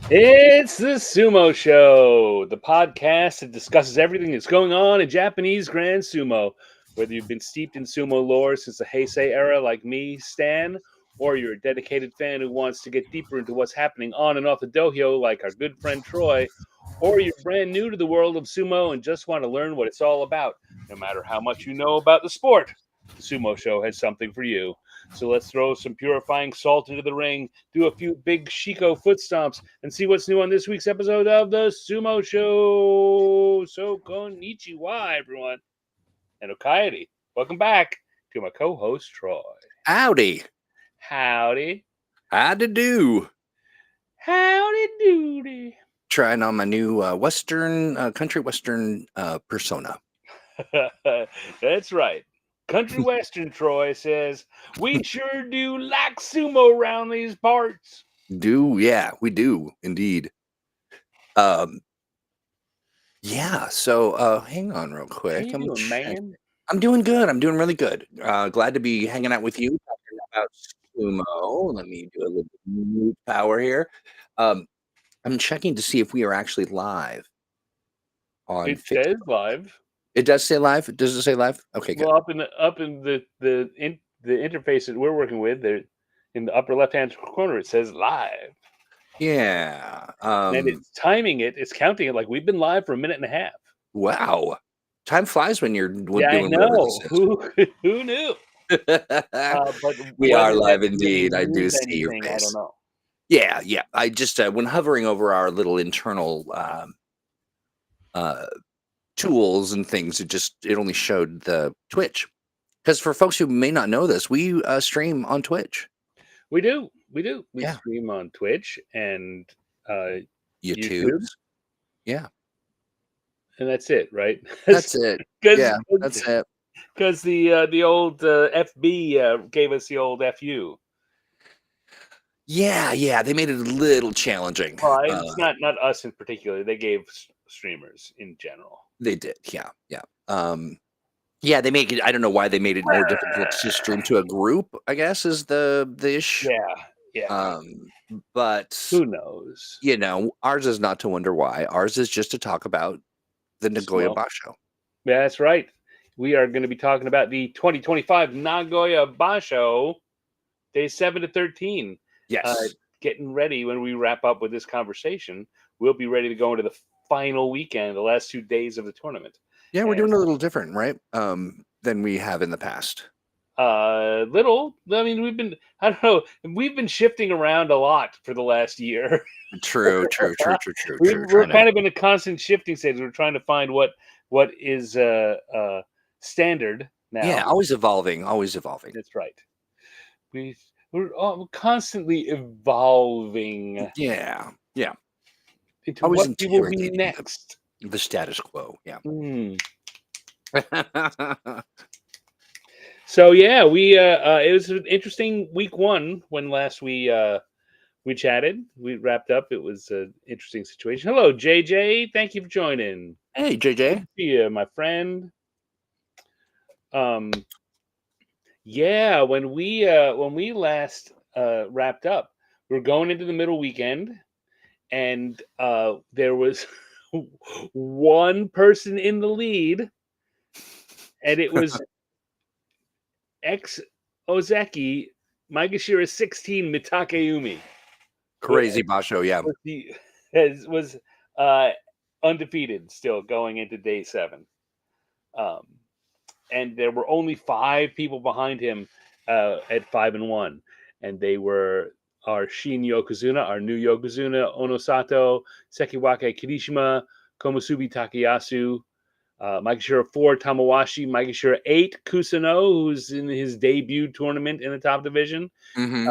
It's the Sumo Show, the podcast that discusses everything that's going on in Japanese Grand Sumo. Whether you've been steeped in sumo lore since the Heisei era, like me, Stan, or you're a dedicated fan who wants to get deeper into what's happening on and off the dohyo, like our good friend Troy, or you're brand new to the world of sumo and just want to learn what it's all about, no matter how much you know about the sport, the Sumo Show has something for you. So let's throw some purifying salt into the ring, do a few big Shiko foot stomps, and see what's new on this week's episode of the Sumo Show. So konnichiwa, everyone. And Okaidi, welcome back to my co-host, Troy. Howdy. Howdy. Howdy do. Howdy doody. Trying on my new country western persona. That's right. Country Western Troy says, we sure do like sumo around these parts. Yeah, we do indeed. Yeah, so hang on real quick. How you doing, man? I'm doing good. I'm doing really good. Glad to be hanging out with you talking about sumo. Let me do a little mute power here. I'm checking to see if we are actually live on It Facebook. says live. It does say live. Does it say live? Okay, good. Well, up in the interface that we're working with, there in the upper left hand corner, it says live. Yeah. And it's timing it. It's counting it like we've been live for a minute and a half. Wow. Time flies when you're doing I whatever know. this is. Who knew? But we are whether live that indeed. I do means see your anything, I face. don't know. Yeah. I just when hovering over our little internal tools and things, it only showed the Twitch. Because for folks who may not know this, we stream on Twitch. We do. We Yeah. stream on Twitch and YouTube. Yeah. And that's it, right? That's it. Yeah, that's it. Because the old FB gave us the old FU. Yeah, they made it a little challenging. Well, it's not us in particular. They gave streamers in general. They did, yeah. Yeah, they make it. I don't know why they made it more difficult to stream to a group, I guess, is the ish. Yeah. But who knows? Ours is not to wonder why. Ours is just to talk about the Nagoya Basho. Yeah, that's right. We are going to be talking about the 2025 Nagoya Basho, days 7 to 13. Yes. Getting ready when we wrap up with this conversation. We'll be ready to go into the final weekend, the last 2 days of the tournament. Yeah, we're doing a little different, right? Than we have in the past. Little. I mean, we've been shifting around a lot for the last year. True. We're kind of in a constant shifting stage. We're trying to find what is standard now. Yeah, always evolving. That's right. We're constantly evolving. Yeah. Into always what will be next. The status quo. Yeah. So yeah, we it was an interesting week one when last we chatted. We wrapped up. It was an interesting situation. Hello, JJ. Thank you for joining. Hey, JJ. Good to see you, my friend. Yeah, when we last wrapped up, we were going into the middle weekend, and there was one person in the lead, and it was ex Ozeki Maegashira 16 Mitakeumi. Crazy Basho, yeah. Was undefeated still going into day 7. And there were only 5 people behind him at 5-1, and they were our Shin Yokozuna, our new Yokozuna, Onosato, Sekiwake Kirishima, Komusubi Takayasu, Maegashira 4 Tamawashi, Maegashira 8 Kusano, who's in his debut tournament in the top division. Mm-hmm.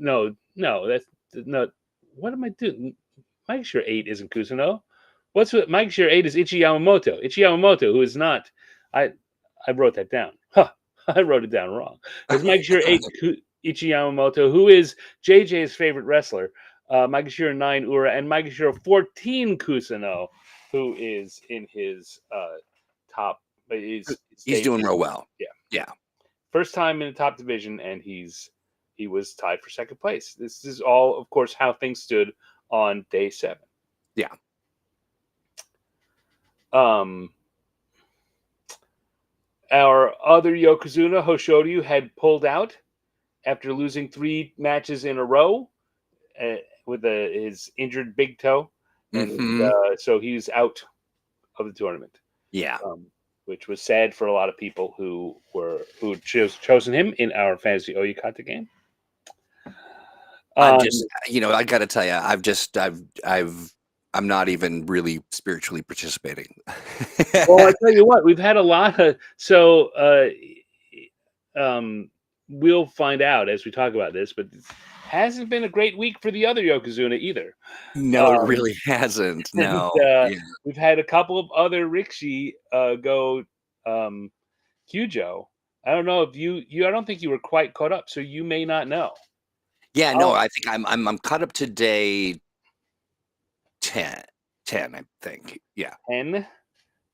No, that's not. What am I doing? Maegashira 8 isn't Kusano. Maegashira 8 is Ichi Yamamoto. Ichi Yamamoto, who is not. I wrote that down. I wrote it down wrong. It's Maegashira 8 Ichi Yamamoto, who is JJ's favorite wrestler. Maegashira 9 Ura, and Maegashira 14 Kusano, who is in his top. He's doing real well. Yeah. First time in the top division, and he's he was tied for second place. This is all, of course, how things stood on day 7. Yeah. Our other Yokozuna, Hoshoryu, had pulled out after losing 3 matches in a row with his injured big toe, and so he's out of the tournament. Yeah. Which was sad for a lot of people who chosen him in our fantasy Oyukata game. I'm just, I got to tell you, I'm not even really spiritually participating. Well, I tell you what, we've had a lot of we'll find out as we talk about this, but it hasn't been a great week for the other Yokozuna either. No, it really hasn't. No, we've had a couple of other Rikishi go Kyujo. I don't know if you I don't think you were quite caught up, so you may not know. Yeah, no, I think I'm caught up to day 10, I think. Yeah. 10?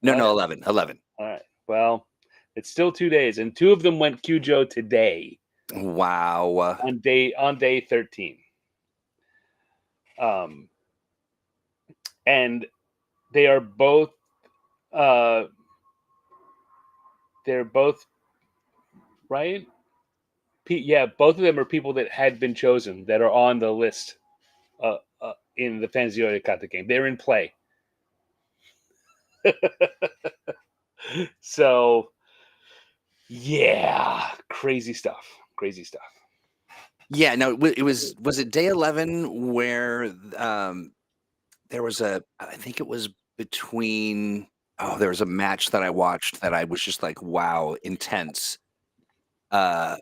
No, 11. All right. Well, it's still 2 days, and 2 of them went Kyujo today. Wow. On day 13. And they are both right? Yeah, both of them are people that had been chosen that are on the list in the Fantasy Oyukata game. They're in play. So, yeah, crazy stuff. Yeah, no, it was it day 11 where there was I think it was between, there was a match that I watched that I was just like, wow, intense. I'm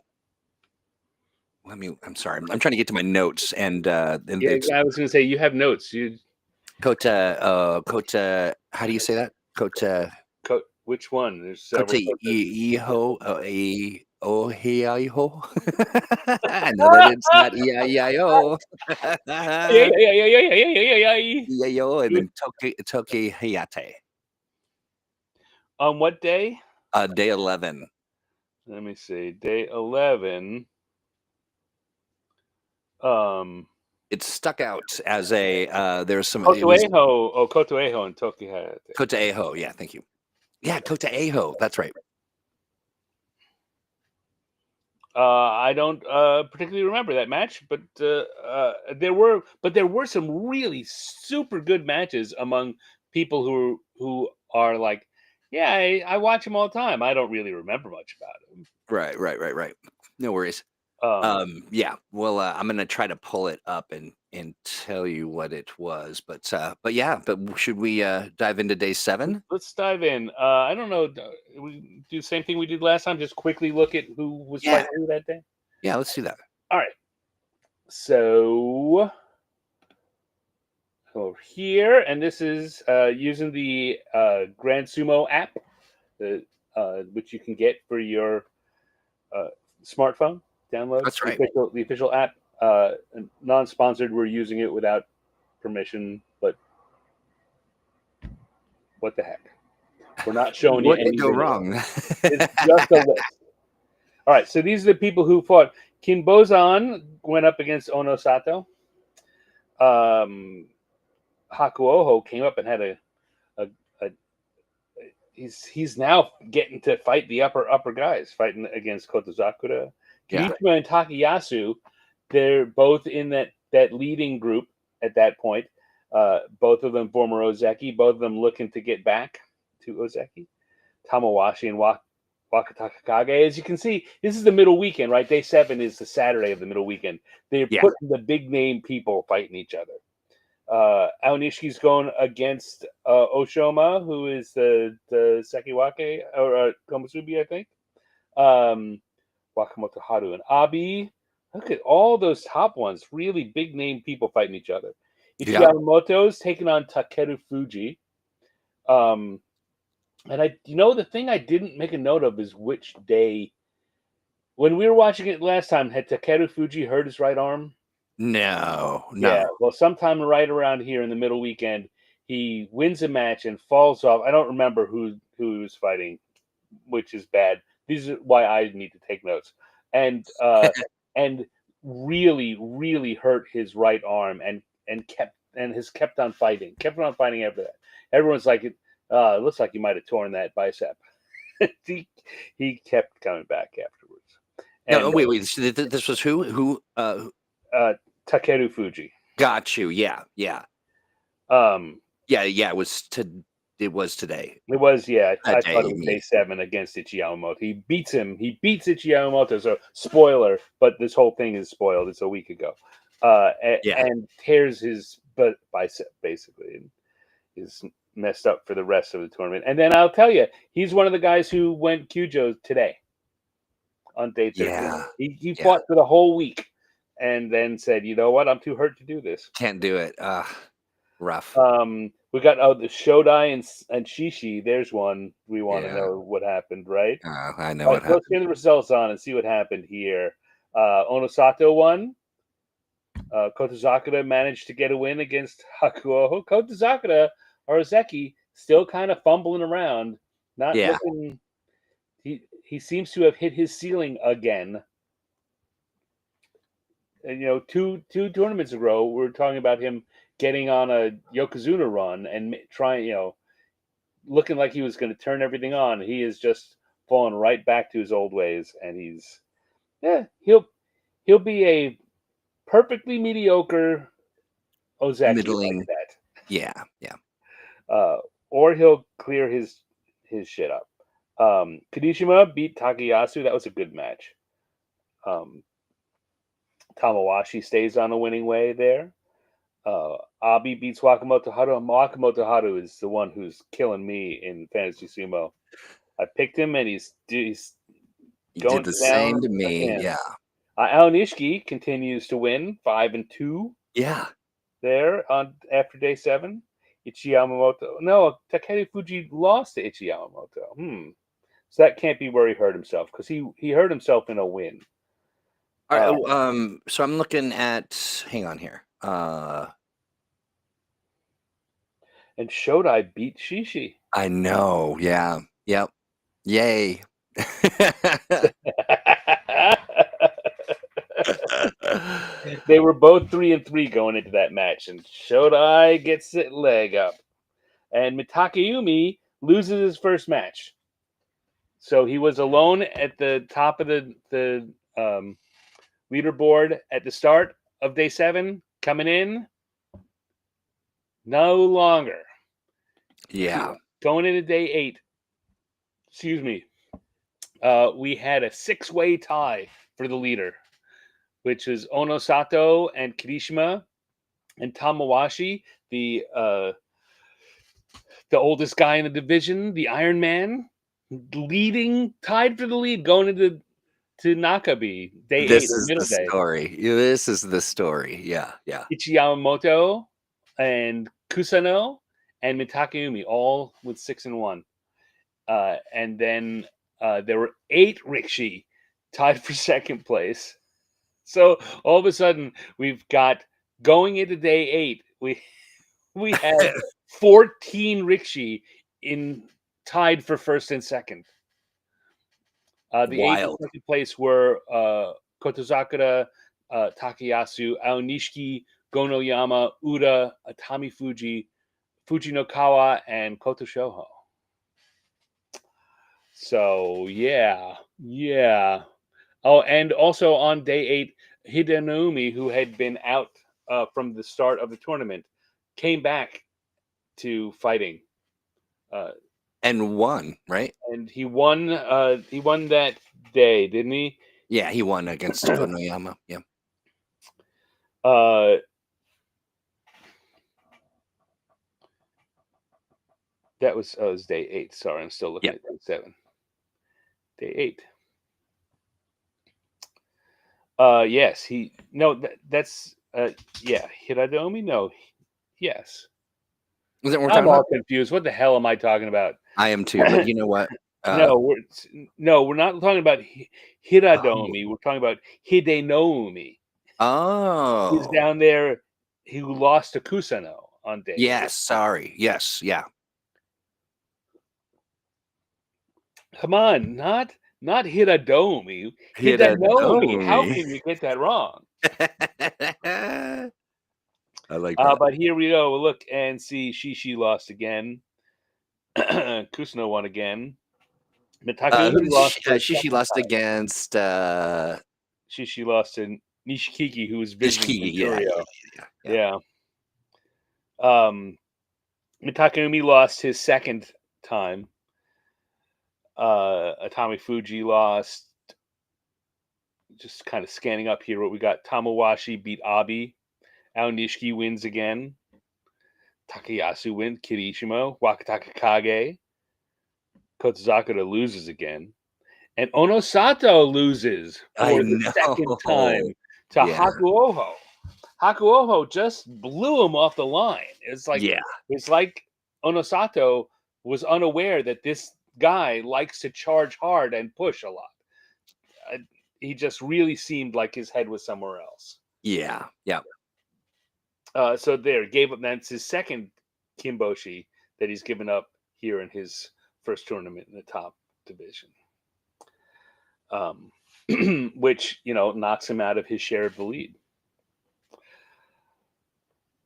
sorry. I'm trying to get to my notes and I was going to say you have notes. Kota, how do you say that? Kota. Which one? There's several. Iho, Ohiaiho. I know that it's not E-I-E-I-O. Yeah, and then Toki Hayate. On what day? Day 11. Let me see. Day 11. It stuck out as there's some Kotoeho and Toki Hayate. Kotoeho, yeah, thank you. Yeah, Kotoeho, that's right. I don't particularly remember that match, but there were some really super good matches among people who are like, yeah, I watch them all the time. I don't really remember much about them. Right. No worries. Yeah. Well, I'm gonna try to pull it up and tell you what it was, but should we dive into day 7? Let's dive in. I don't know. We do the same thing we did last time. Just quickly look at who was fighting who that day. Yeah, let's do that. All right. So over here, and this is using the Grand Sumo app, which you can get for your smartphone. Download. That's right. The official app. Non-sponsored. We're using it without permission, but what the heck? We're not showing you anything. What could go wrong? It's just a list. All right, so these are the people who fought. Kinbozan went up against Ono Sato. Hakuoho came up and had a he's now getting to fight the upper guys, fighting against Kotozakura. Kinichima and Takayasu, they're both in that leading group at that point. Both of them former Ozeki, both of them looking to get back to Ozeki. Tamawashi and Wakatakakage. As you can see, this is the middle weekend, right? Day 7 is the Saturday of the middle weekend. They're putting the big name people fighting each other. Aonishi's going against Oshoma, who is the Sekiwake, or Komusubi, I think. Wakamoto Haru and Abi. Look at all those top ones. Really big name people fighting each other. Ichiyamoto's taking on Takeru Fuji. And the thing I didn't make a note of is which day. When we were watching it last time, had Takeru Fuji hurt his right arm? No. Yeah, well, sometime right around here in the middle weekend, he wins a match and falls off. I don't remember who he was fighting, which is bad. These are why I need to take notes. And really, really hurt his right arm and has kept on fighting after that. Everyone's like, it looks like he might have torn that bicep. he, he kept coming back afterwards. No, And wait. So this was who? Takeru Fuji. Got you. Yeah. Um, Yeah. It was today. It was, yeah. I That thought day, it you was mean. day 7 against Ichi Yamamoto. He beats him. He beats Ichi Yamamoto. So spoiler, but this whole thing is spoiled. It's a week ago, Yeah. and tears his bicep basically, and is messed up for the rest of the tournament. And then I'll tell you, he's one of the guys who went Kyujo today on day 13. Yeah. He Yeah. fought for the whole week, and then said, "You know what? I'm too hurt to do this." Can't do it. Rough. We got the Shodai and Shishi. There's one we want to Yeah. know what happened, right? I know All what right, let's happened. get the results on and see what happened here. Onosato won. Kotozakura managed to get a win against Hakuo. Kotozakura or Ozeki still kind of fumbling around, not Yeah. looking. He seems to have hit his ceiling again. And two tournaments ago, we were talking about him getting on a Yokozuna run and trying, looking like he was going to turn everything on. He is just fallen right back to his old ways, and he'll be a perfectly mediocre Ozeki like Middling. that. Yeah. Or he'll clear his shit up. Kadishima beat Takayasu. That was a good match. Tamawashi stays on the winning way there. Abi beats Wakamoto Haru. Wakamoto Haru is the one who's killing me in Fantasy Sumo. I picked him, and he's You going did the down same to me. again. Yeah. Aonishiki continues to win 5-2 Yeah. there on after day 7. Ichi Yamamoto. No, Takeru Fuji lost to Ichi Yamamoto. So that can't be where he hurt himself, because he hurt himself in a win. All right. So I'm looking at. Hang on here. And Shodai beat Shishi. I know. Yeah. Yep. Yay. They were both 3-3 going into that match, and Shodai gets his leg up, and Takayumi loses his first match. So he was alone at the top of the leaderboard at the start of day 7. Coming in, no longer. Yeah. Going into day 8. Excuse me. We had a 6-way tie for the leader, which is Onosato and Kirishima and Tamawashi, the oldest guy in the division, the Iron Man, tied for the lead going into Nakabe, day 8, This is middle the day. story. This is the story. Yeah. Ichi Yamamoto and Kusano and Takayumi, all with 6-1. And then there were 8 Rikishi tied for second place. So all of a sudden, we've got, going into day 8, we had 14 Rikishi tied for first and second. The 8 in Wild. second place were Kotozakura, Takayasu, Aonishiki, Gonoyama, Uda, Atami Fuji, Fujinokawa, and Koto Shoho. So yeah. Oh, and also on day 8, Hidenoumi, who had been out from the start of the tournament, came back to fighting. And won, right? And he won that day, didn't he? Yeah, he won against Gonoyama. Yeah. That was day 8. Sorry, I'm still looking at day 7. Day 8. Yes, that's Hiradomi. No, yes. Is that what we're I'm talking all about? confused. What the hell am I talking about? I am too, but you know what? No, we're not talking about Hiradomi. We're talking about Hidenoumi. He's Oh. down there who lost to Kusano on day 8. Yes, sorry. Yes, yeah. Come on, not Not Hiradomi. Hidanomi. How Hiradomi. can you get that wrong? I like that. But here we go. We'll look and see. Shishi lost again. Kusuno won again. Mitakeumi lost. Shishi lost against Shishi lost to Nishikiki, who was visiting from yeah. Yeah. Mitakeumi lost his second time. Atami Fuji lost. Just kind of scanning up here what we got. Tamawashi beat Abi. Aonishiki wins again. Takayasu wins. Kirishima. Wakataka Kage. Kotozakura loses again. And Onosato loses for the second time to Hakuoho. Hakuoho just blew him off the line. It's like Onosato was unaware that this guy likes to charge hard and push a lot. He just really seemed like his head was somewhere else. Yeah. So there, gave up. That's his second Kimboshi that he's given up here in his first tournament in the top division. Which, knocks him out of his share of the lead.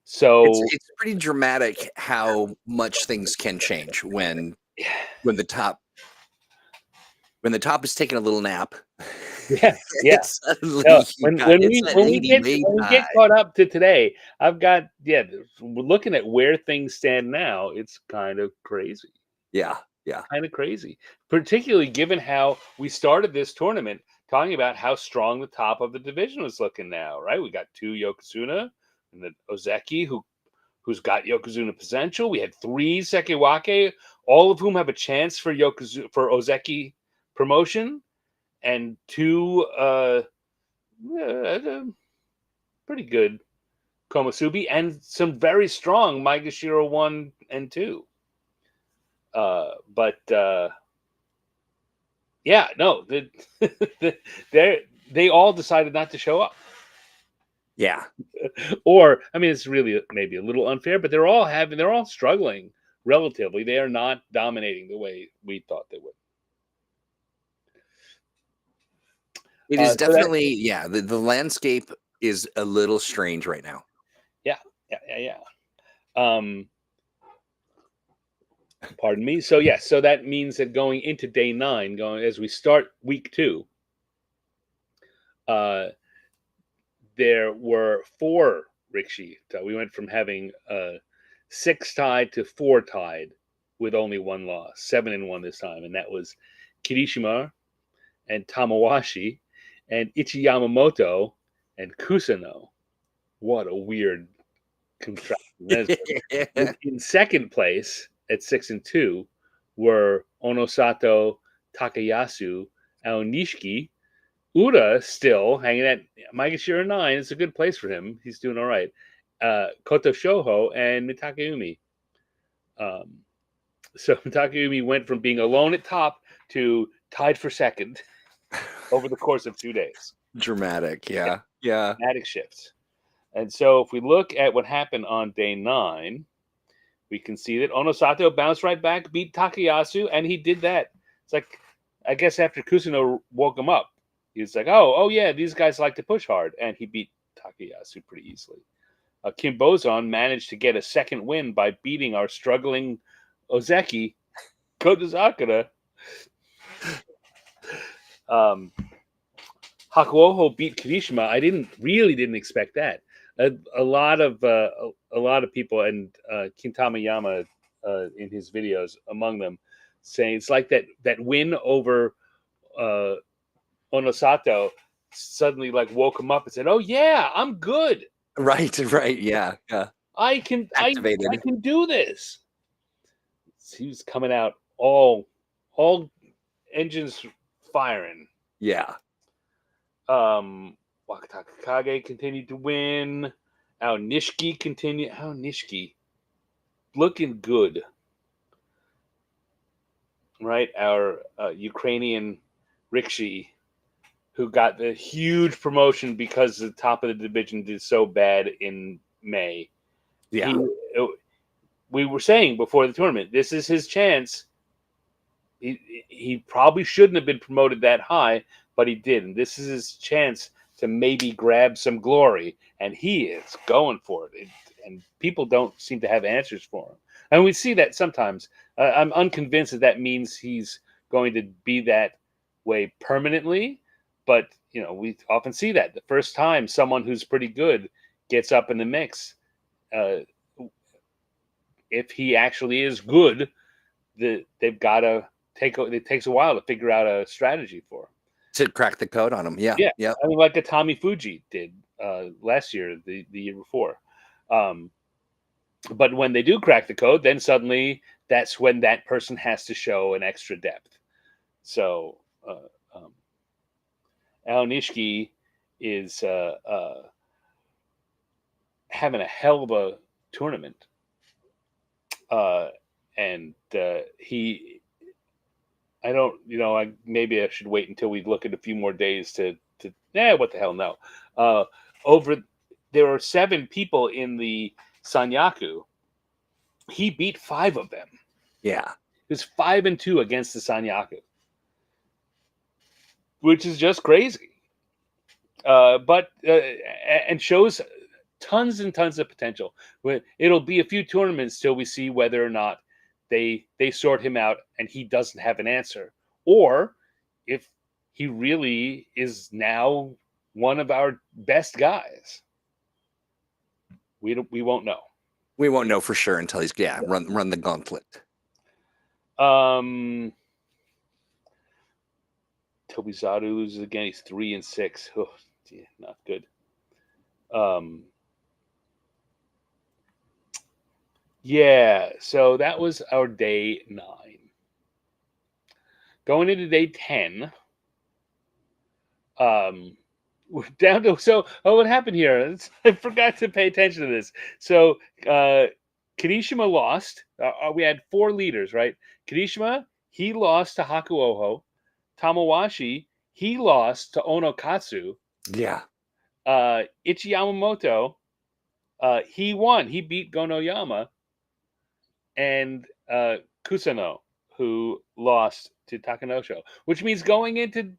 So it's pretty dramatic how much things can change when the top is taking a little nap. Yeah. When we get caught up to today, I've got we're looking at where things stand now. It's kind of crazy. Yeah. Kind of crazy, particularly given how we started this tournament talking about how strong the top of the division was looking now, right? We got 2 Yokozuna and the Ozeki who's got Yokozuna potential. We had 3 Sekiwake, all of whom have a chance for Ozeki promotion, and 2 pretty good Komusubi, and some very strong Maegashira 1 and 2. They all decided not to show up. Yeah. Or, I mean, it's really maybe a little unfair, but they're all struggling relatively. They are not dominating the way we thought they would. It is definitely, the landscape is a little strange right now. Yeah. Pardon me. So that means that going into day 9, as we start week 2, there were 4 Rikishi. So we went from having 6 tied to 4 tied with only 1 loss, 7-1 this time, and that was Kirishima and Tamawashi and Ichi Yamamoto and Kusuno. What a weird contraction. In second place at 6-2 were Onosato, Takayasu, Aonishiki, Ura still hanging at Maegashira 9. It's a good place for him. He's doing all right. Koto Shoho and Mitakeumi. So Mitakeumi went from being alone at top to tied for second over the course of 2 days. Dramatic, yeah. Dramatic shifts. And so if we look at what happened on day 9, we can see that Onosato bounced right back, beat Takayasu, and he did that. It's like, I guess after Kusuno woke him up, he was like, oh yeah, these guys like to push hard. And he beat Takayasu pretty easily. Kim Bozon managed to get a second win by beating our struggling Ozeki, Kotozakura. Hakuoho beat Kirishima. I didn't expect that. A lot of people, and Kintama Yama in his videos among them, saying it's like that win over Onosato suddenly like woke him up and said, "Oh yeah, I'm good. Right, yeah. I can do this." He was coming out all engines firing. Yeah. Wakataka Kage continued to win. Aonishiki continued. Aonishiki looking good, right? Our Ukrainian Rikishi, who got the huge promotion because the top of the division did so bad in May. Yeah. We were saying before the tournament, this is his chance. he probably shouldn't have been promoted that high, but he did, and this is his chance to maybe grab some glory, and he is going for it. And people don't seem to have answers for him, and we see that sometimes. I'm unconvinced that means he's going to be that way permanently, but we often see that the first time someone who's pretty good gets up in the mix, uh, if he actually is good, they've got to it takes a while to figure out a strategy for him. To crack the code on him. Yeah. Yeah. Yeah. I mean, like a Tommy Fuji did last year, the year before. But when they do crack the code, then suddenly that's when that person has to show an extra depth. So Al Nishiki is having a hell of a tournament. And I don't, maybe I should wait until we look at a few more days to what the hell, no. There are 7 people in the Sanyaku. He beat 5 of them. Yeah. He was 5-2 against the Sanyaku, which is just crazy. But and shows tons and tons of potential. It'll be a few tournaments till we see whether or not they sort him out and he doesn't have an answer, or if he really is now one of our best guys. We won't know. We won't know for sure until he's run the gauntlet. Tobizaru loses again. He's 3-6. Oh, dear, not good. Yeah, so that was our day 9. Going into day 10, we're down to what happened here? I forgot to pay attention to this. So Kirishima lost. We had 4 leaders, right? Kirishima, he lost to Hakuoho. Tamawashi, he lost to Onokatsu. Yeah. Ichi Yamamoto, he won. He beat Gonoyama. And Kusano, who lost to Takanosho, which means going into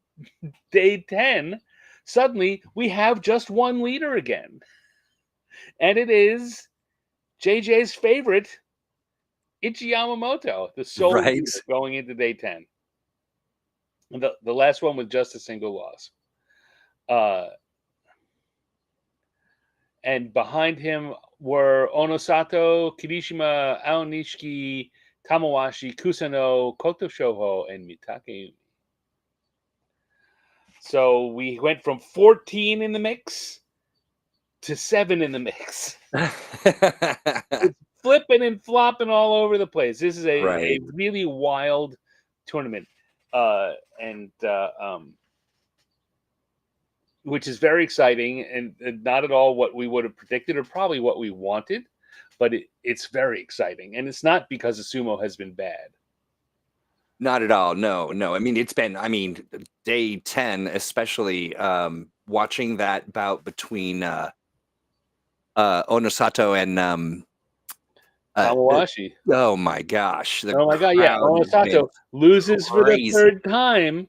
day 10, suddenly we have just one leader again. And it is JJ's favorite, Ichi Yamamoto, the sole leader going into day 10. And the last one was just a single loss. And behind him were Onosato, Kirishima, Aonishiki, Tamawashi, Kusano, Koto Shoho, and Mitake. So we went from 14 in the mix to 7 in the mix. It's flipping and flopping all over the place. This is a really wild tournament. Which is very exciting and not at all what we would have predicted or probably what we wanted, but it's very exciting. And it's not because the sumo has been bad. Not at all. No. I mean, it's been, day 10, especially watching that bout between Onosato and Tamawashi. Oh my gosh. Oh my God. Yeah. Onosato loses for the 3rd time.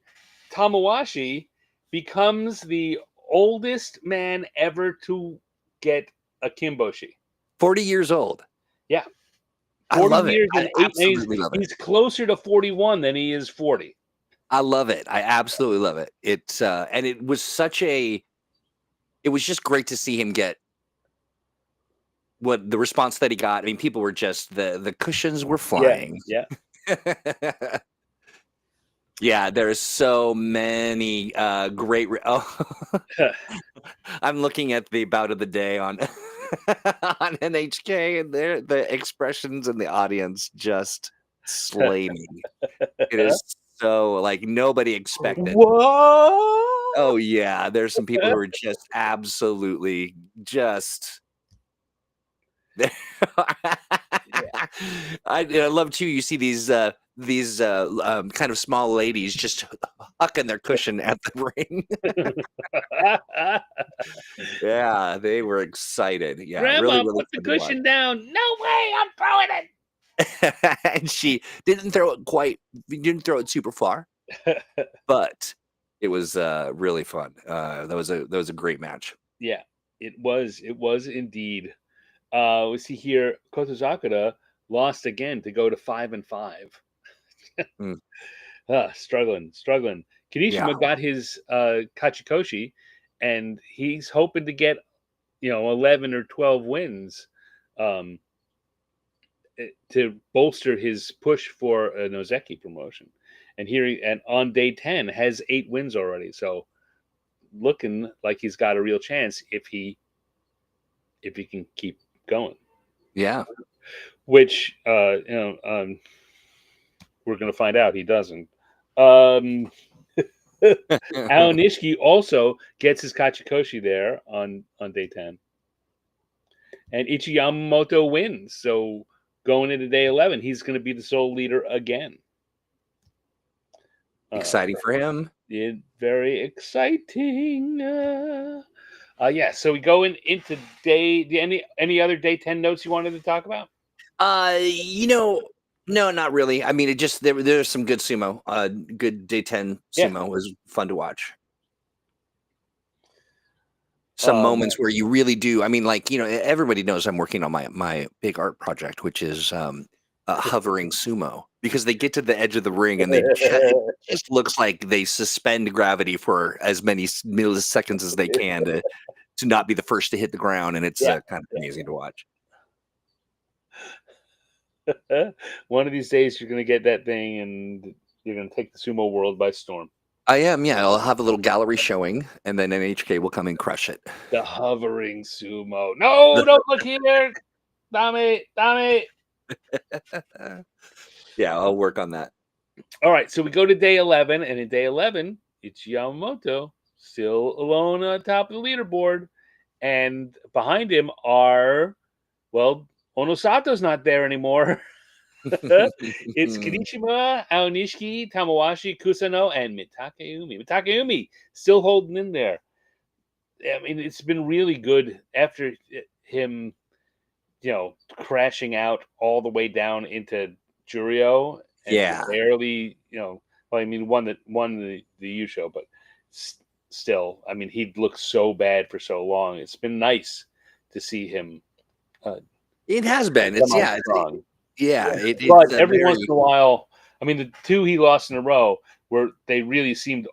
Tamawashi becomes the oldest man ever to get a kimboshi. 40 years old. Yeah. 40 I love years it. I absolutely love it. He's closer to 41 than he is 40. I love it. I absolutely love it. It's and it was it was just great to see him get what the response that he got. I mean, people were just the cushions were flying. Yeah. Yeah, there's so many great. I'm looking at the bout of the day on on NHK, and the expressions in the audience just slay me. It is so nobody expected. Whoa! Oh yeah, there's some people who are just absolutely just. I love too. You see these kind of small ladies just hucking their cushion at the ring. Yeah, they were excited. Yeah, Grandma, really put the cushion down. No way, I'm throwing it. And she didn't throw it super far, but it was really fun. That was a great match. Yeah, it was. It was indeed. We see here Kotozakura lost again to go to 5-5. Mm, Struggling. yeah, Kirishima got his Kachikoshi, and he's hoping to get 11 or 12 wins um, to bolster his push for an Ozeki promotion. And and on day 10 has 8 wins already. So looking like he's got a real chance if he can keep going. yeah. Which we're going to find out he doesn't. Um, Aonishiki also gets his Kachikoshi there on day 10. And Ichi Yamamoto wins. So going into day 11, he's going to be the sole leader again. Exciting for him. Very exciting. Yeah, so we go into any other day 10 notes you wanted to talk about? No, not really. I mean, it just there's some good sumo. Good day 10 Yeah. sumo was fun to watch. Some moments where you really do. I mean, like, everybody knows I'm working on my big art project, which is hovering sumo, because they get to the edge of the ring and it just looks like they suspend gravity for as many milliseconds as they can to not be the first to hit the ground, and it's kind of amazing to watch. One of these days you're going to get that thing and you're going to take the sumo world by storm. I am, yeah. I'll have a little gallery showing, and then NHK will come and crush it. The hovering sumo. No, don't look here. Dame. Yeah, I'll work on that. All right, so we go to day 11, and in day 11, Ichi Yamamoto still alone on top of the leaderboard, and behind him are, Onosato's not there anymore. It's Kirishima, Aonishiki, Tamawashi, Kusano, and Mitakeumi. Mitakeumi still holding in there. I mean, it's been really good after him, crashing out all the way down into Jurio and barely, won the U show, but still, I mean, he looked so bad for so long. It's been nice to see him. It has been. It's strong. But every once in a while, I mean, the 2 he lost in a row where they really seemed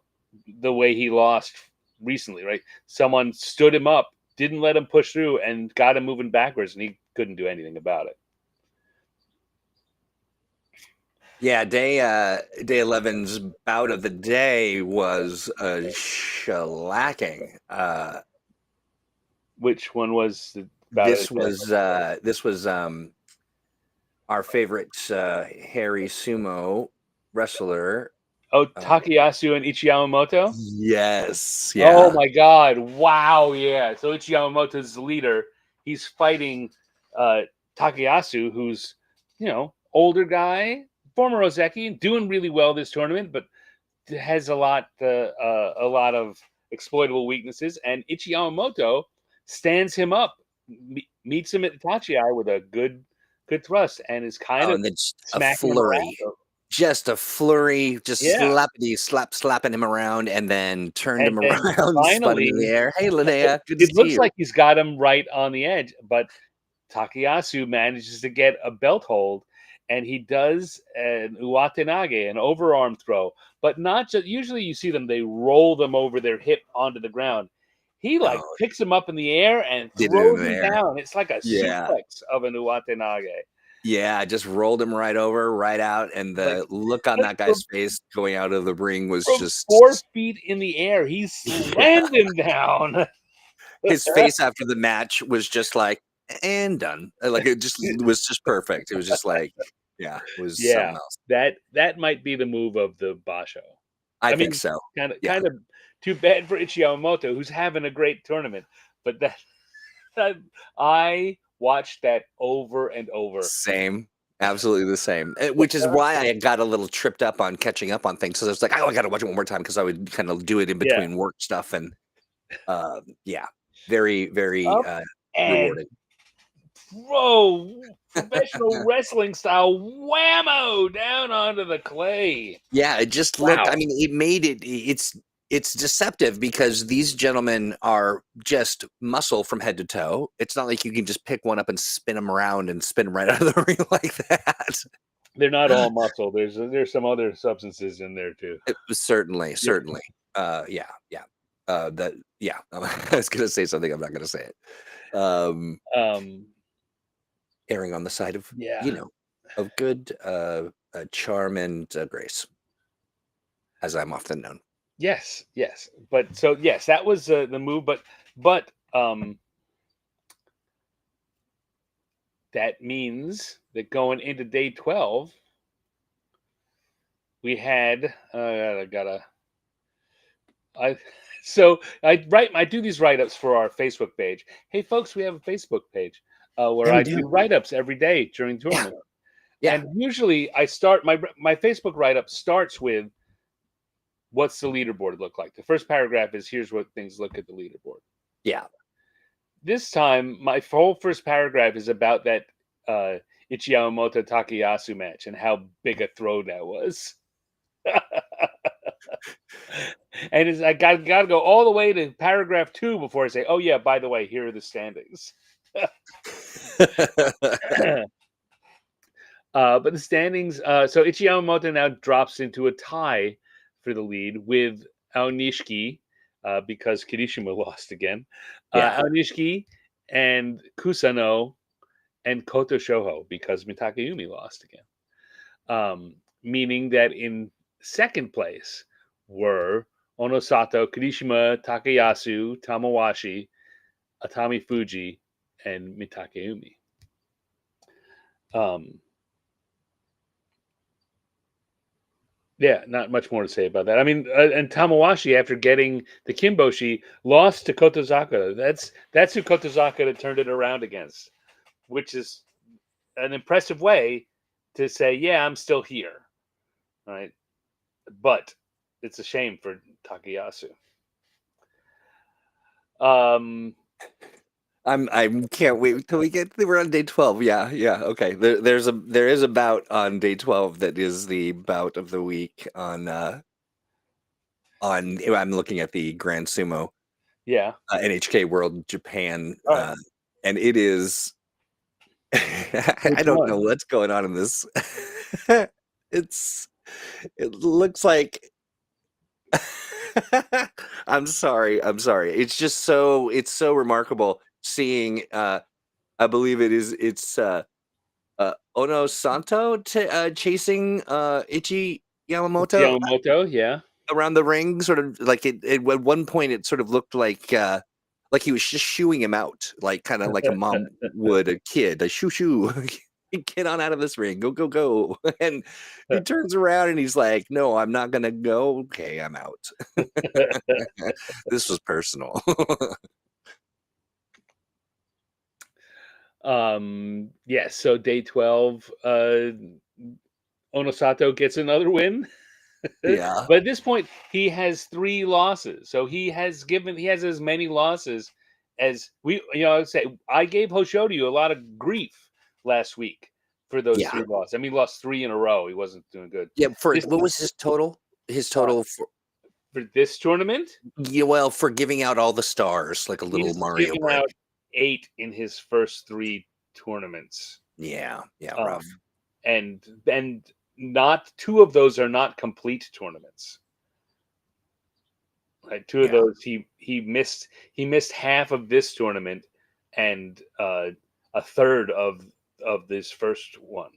the way he lost recently, right? Someone stood him up, didn't let him push through, and got him moving backwards, and he couldn't do anything about it. Yeah, day 11's bout of the day was a shellacking. Which one was this was our favorite hairy sumo wrestler. Oh, Takayasu and Ichi Yamamoto? Yes. Yeah. Oh my God. Wow. Yeah. So Ichi Yamamoto's the leader. He's fighting Takayasu, who's, older guy, former Ozeki, doing really well this tournament, but has a lot of exploitable weaknesses. And Ichi Yamamoto stands him up, meets him at the Tachi-Eye with a good thrust, and is kind of smacking him around. Just a flurry, slapping him around, and then turned him around, spun him in the air. Hey, Linnea, good to see you. It looks like he's got him right on the edge, but Takayasu manages to get a belt hold, and he does an uwatenage, an overarm throw, but not just. Usually, you see them; they roll them over their hip onto the ground. He picks him up in the air and throws him down. It's like a suplex of an uwatenage. Yeah, I just rolled him right over, right out, and the look on that guy's face going out of the ring was just 4 feet in the air. He slammed him down. His face after the match was just like, and done. Like, it was just perfect. It was just like, it was something else. That might be the move of the Basho. I think so. Kind of too bad for Ichi Yamamoto, who's having a great tournament, but that I watched that over and over. Same. Absolutely the same. Which is why I got a little tripped up on catching up on things. So I was like, I got to watch it one more time, because I would kind of do it in between work stuff. And very, very rewarding. Whoa, professional wrestling style whammo down onto the clay. Yeah, it just looked. Wow. I mean, it made it. It's deceptive because these gentlemen are just muscle from head to toe. It's not like you can just pick one up and spin them around and spin them right out of the ring like that. They're not all muscle. There's some other substances in there too. It was certainly, Yeah. certainly. Yeah, yeah. That yeah. I was gonna say something. I'm not gonna say it. Erring on the side of Yeah. of good charm and grace, as I'm often known. Yes. But so yes, that was the move. But that means that going into day 12, we had I so I do these write-ups for our Facebook page. Hey folks, we have a Facebook page where Yeah, we I do do. write-ups every day during Yeah, tournament. yeah, And usually I start my Facebook write-up starts with what's the leaderboard look like. The first paragraph is here's what things look at the leaderboard. yeah. This time my whole first paragraph is about that Ichiyamamoto Takayasu match and how big a throw that was. And I got to go all the way to paragraph 2 before I say, "Oh yeah, by the way, here are the standings." But the standings, so Ichiyamamoto now drops into a tie for the lead with Aonishiki because Kirishima lost again. Yeah, Aonishiki and Kusano and Koto Shoho because Mitakayumi lost again. Meaning that in second place were Onosato, Kirishima, Takayasu, Tamawashi, Atami Fuji, and Mitakayumi. Yeah, not much more to say about that. I mean, and Tamawashi, after getting the Kimboshi, lost to Kotozaka. That's who Kotozaka turned it around against, which is an impressive way to say, yeah, I'm still here, right? But it's a shame for Takayasu. I can't wait till we get. We're on day 12. Yeah, yeah. Okay. There is a bout on day 12 that is the bout of the week on. I'm looking at the Grand Sumo Yeah. NHK World Japan, All right. and it is. Which I don't know one? what's going on in this. it's. It looks like. I'm sorry. I'm sorry. It's just so. It's so remarkable seeing. I believe it's Ono Santo chasing Ichi It's Yamamoto Yamamoto, yeah. around the ring, sort of like at one point it sort of looked like he was just shooing him out, like kind of like a mom would a kid, a shoo shoo. Get on out of this ring, go go go. And he turns around and he's like, no, I'm not gonna go. Okay, I'm out. This was personal. Yes, so day 12, Onosato gets another win. Yeah, But at this point, he has 3 losses. So he has as many losses as I would say I gave Hoshoryu a lot of grief last week for those yeah, 3 losses. I mean, he lost 3 in a row. He wasn't doing good. yeah. For This what was his total? His uh, total for this tournament, yeah, well, for giving out all the stars like a little he's Mario given brick. out 8 in his first 3 tournaments. Yeah, yeah, rough. Um, and not 2 of those are not complete tournaments. Right, 2 of Yeah, those he missed half of this tournament and a third of this first one.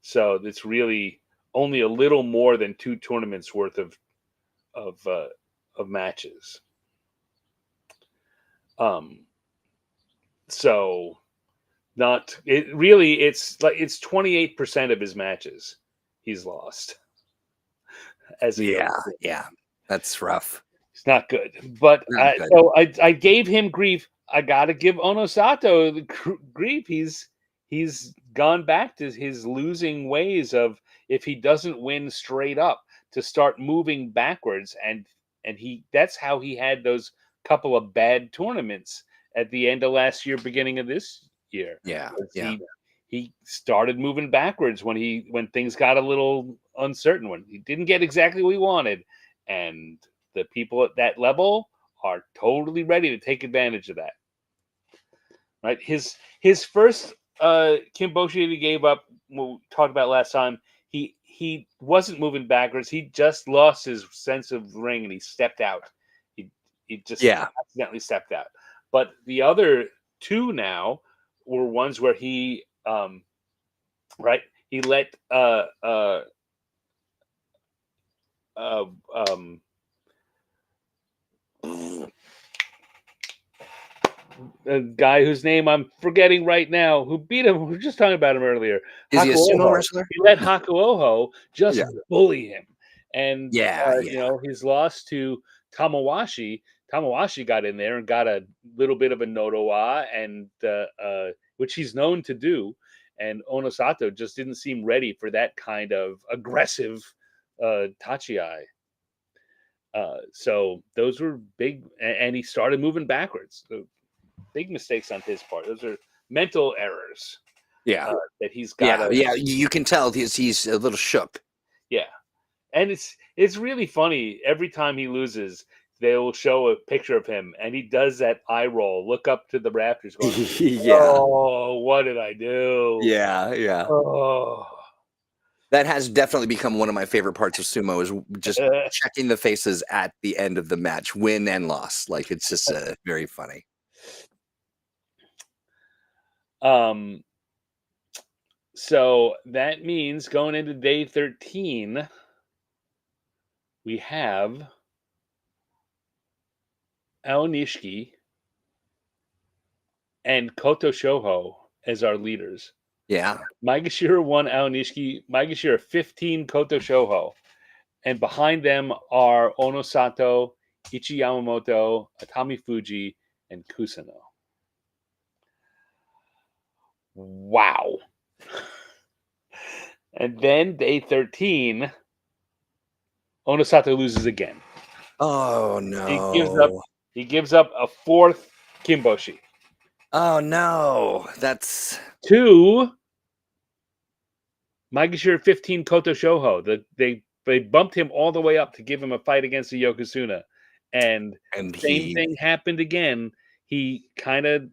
So it's really only a little more than 2 tournaments worth of uh, of matches. Um, so not it really it's 28% of his matches he's lost as a yeah, young. yeah. That's rough. It's not good. But Not good. I gave him grief. I got to give Onosato the grief. He's gone back to his losing ways of if he doesn't win straight up to start moving backwards and he that's how he had those couple of bad tournaments at the end of last year, beginning of this year. Yeah. 'Cause Yeah. he started moving backwards when things got a little uncertain, when he didn't get exactly what he wanted, and the people at that level are totally ready to take advantage of that. Right? His first Kimboshi that he gave up, what we talked about last time, he wasn't moving backwards. He just lost his sense of ring and he stepped out. He he just Yeah. accidentally stepped out. But the other two now were ones where he right, he let uh um a guy whose name I'm forgetting right now, who beat him. We were just talking about him earlier. Is he a sumo Hakuoho. wrestler? He let Hakuoho just Yeah. bully him, and Yeah. you Yeah. know, his loss to Tamawashi. Tamawashi got in there and got a little bit of a nodowa, and which he's known to do. And Onosato just didn't seem ready for that kind of aggressive tachiai. So those were big, and he started moving backwards. So big mistakes on his part. Those are mental errors Yeah. that he's got Yeah. to. Yeah. You can tell he's a little shook. Yeah, and it's really funny. Every time he loses, they will show a picture of him, and he does that eye roll, look up to the rafters, going, Yeah. "Oh, what did I do? Yeah. Yeah. Oh." That has definitely become one of my favorite parts of sumo is just checking the faces at the end of the match, win and loss. Like it's just very funny. um. So that means going into day 13, we have Aonishiki and Koto Shoho as our leaders. Yeah. Maegashira 1, Aonishiki, Maegashira 15, Koto Shoho. And behind them are Onosato, Ichi Yamamoto, Atami Fuji, and Kusano. Wow. And then day 13, Onosato loses again. Oh He gives up no. he gives up a fourth Kimboshi Oh no. That's to Maegashira 15, Koto Shoho. They bumped him all the way up to give him a fight against the Yokozuna. And and same he thing happened again. He kind of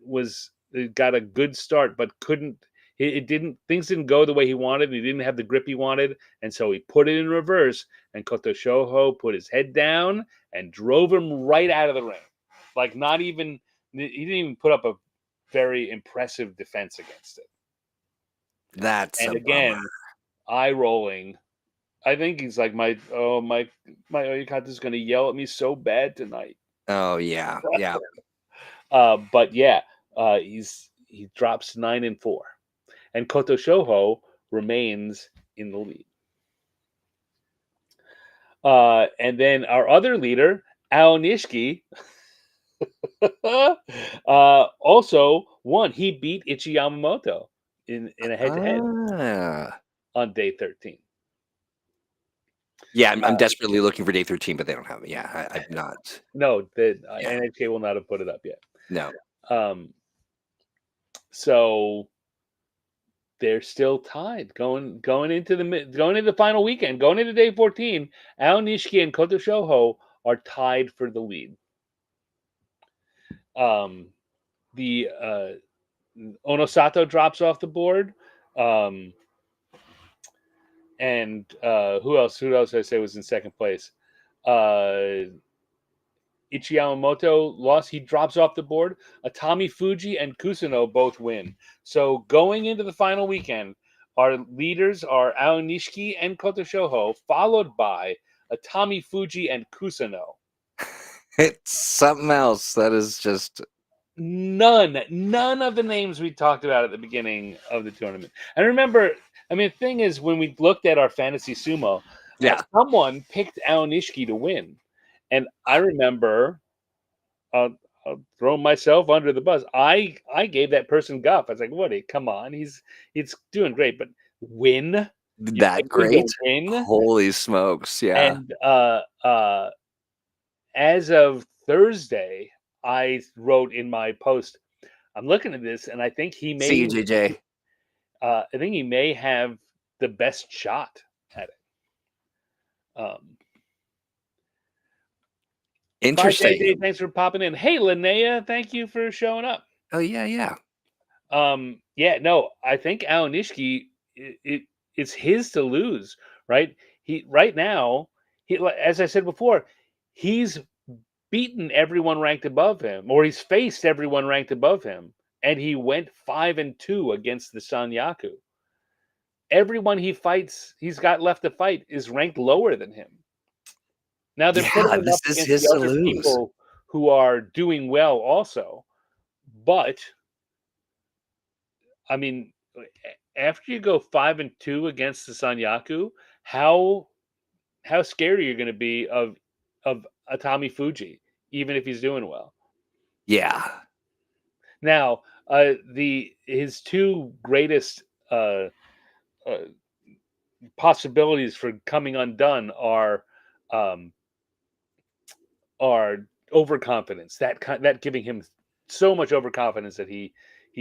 got a good start, but couldn't. It didn't. Things didn't go the way he wanted. He didn't have the grip he wanted, and so he put it in reverse. And Koto Shoho put his head down and drove him right out of the ring. Like not even. He didn't even put up a very impressive defense against it. that's And a bummer. again, eye rolling. I think he's like my Oyakata is going to yell at me so bad tonight. Oh yeah. Yeah. But yeah, he drops 9-4, and Koto Shoho remains in the lead. And then our other leader, Aonishiki, also won. He beat Ichi Yamamoto in a head-to-head Ah. on day 13. Yeah, I'm desperately looking for day 13, but they don't have it. Yeah, I'm not. No, the Yeah. NHK will not have put it up yet. No. So they're still tied going into the final weekend, going into day 14. Aonishiki and Koto Shoho are tied for the lead. The Onosato drops off the board. And who else did I say was in second place? Ichi Yamamoto lost. He drops off the board. Atami Fuji and Kusano both win. So going into the final weekend, our leaders are Aonishiki and Koto Shoho, followed by Atami Fuji and Kusano. It's something else that is just None of the names we talked about at the beginning of the tournament. And remember, I mean, the thing is, when we looked at our fantasy sumo, someone picked Aonishiki to win. And I remember I'll throw myself under the bus. I gave that person guff. I was like, "Woody, come on, he's doing great, but win? You that picked him to great. win?" Holy smokes! Yeah. And as of Thursday, I wrote in my post, I'm looking at this, and I think he See you, may. JJ. I think he may have the best shot at it. Bye, Interesting. JJ. Thanks for popping in. Hey, Linnea, thank you for showing up. Oh yeah, yeah. Yeah, no, I think Aonishki, it's his to lose, right? He right now, as I said before, he's beaten everyone ranked above him, or he's faced everyone ranked above him, and he went 5-2 against the Sanyaku. Everyone he fights, he's got left to fight, is ranked lower than him. Now they're putting Yeah, him this up is against his the to other lose. people who are doing well also. But I mean, after you go 5-2 against the Sanyaku, how scared are you going to be of Atami Fuji, even if he's doing well? Yeah. Now, the his two greatest uh, uh, possibilities for coming undone um, are overconfidence. That giving him so much overconfidence that he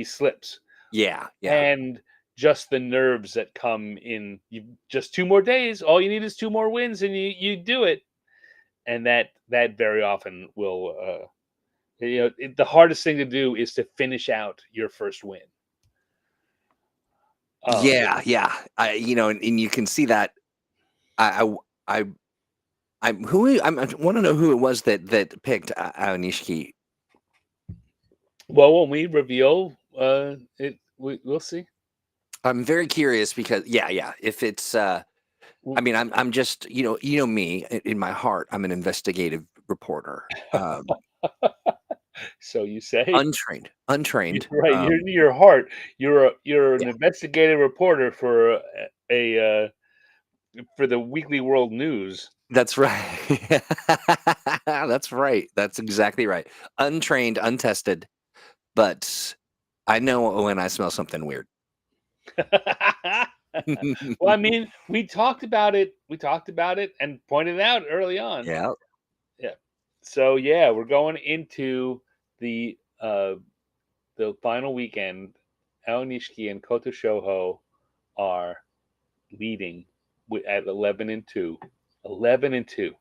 slips, Yeah, yeah. and just the nerves that come in. You just 2 more days. All you need is 2 more wins, and you do it. And that very often will. The hardest thing to do is to finish out your first win. Yeah, yeah. And you can see that. I I I want to know who it was that picked Aonishiki. Well, when we reveal we'll see. I'm very curious because yeah, yeah. If it's I mean, I'm just me in my heart. I'm an investigative reporter, So you say. untrained, untrained. Right. You're in your heart. You're an Yeah, investigative reporter for the Weekly World News. that's right. That's right. That's exactly right. Untrained, untested, but I know when I smell something weird. Well, I mean, we talked about it. We talked about it and pointed it out early on. Yeah. Yeah. So yeah, we're going into the final weekend. Aonishiki and Koto Shoho are leading at 11-2. 11-2.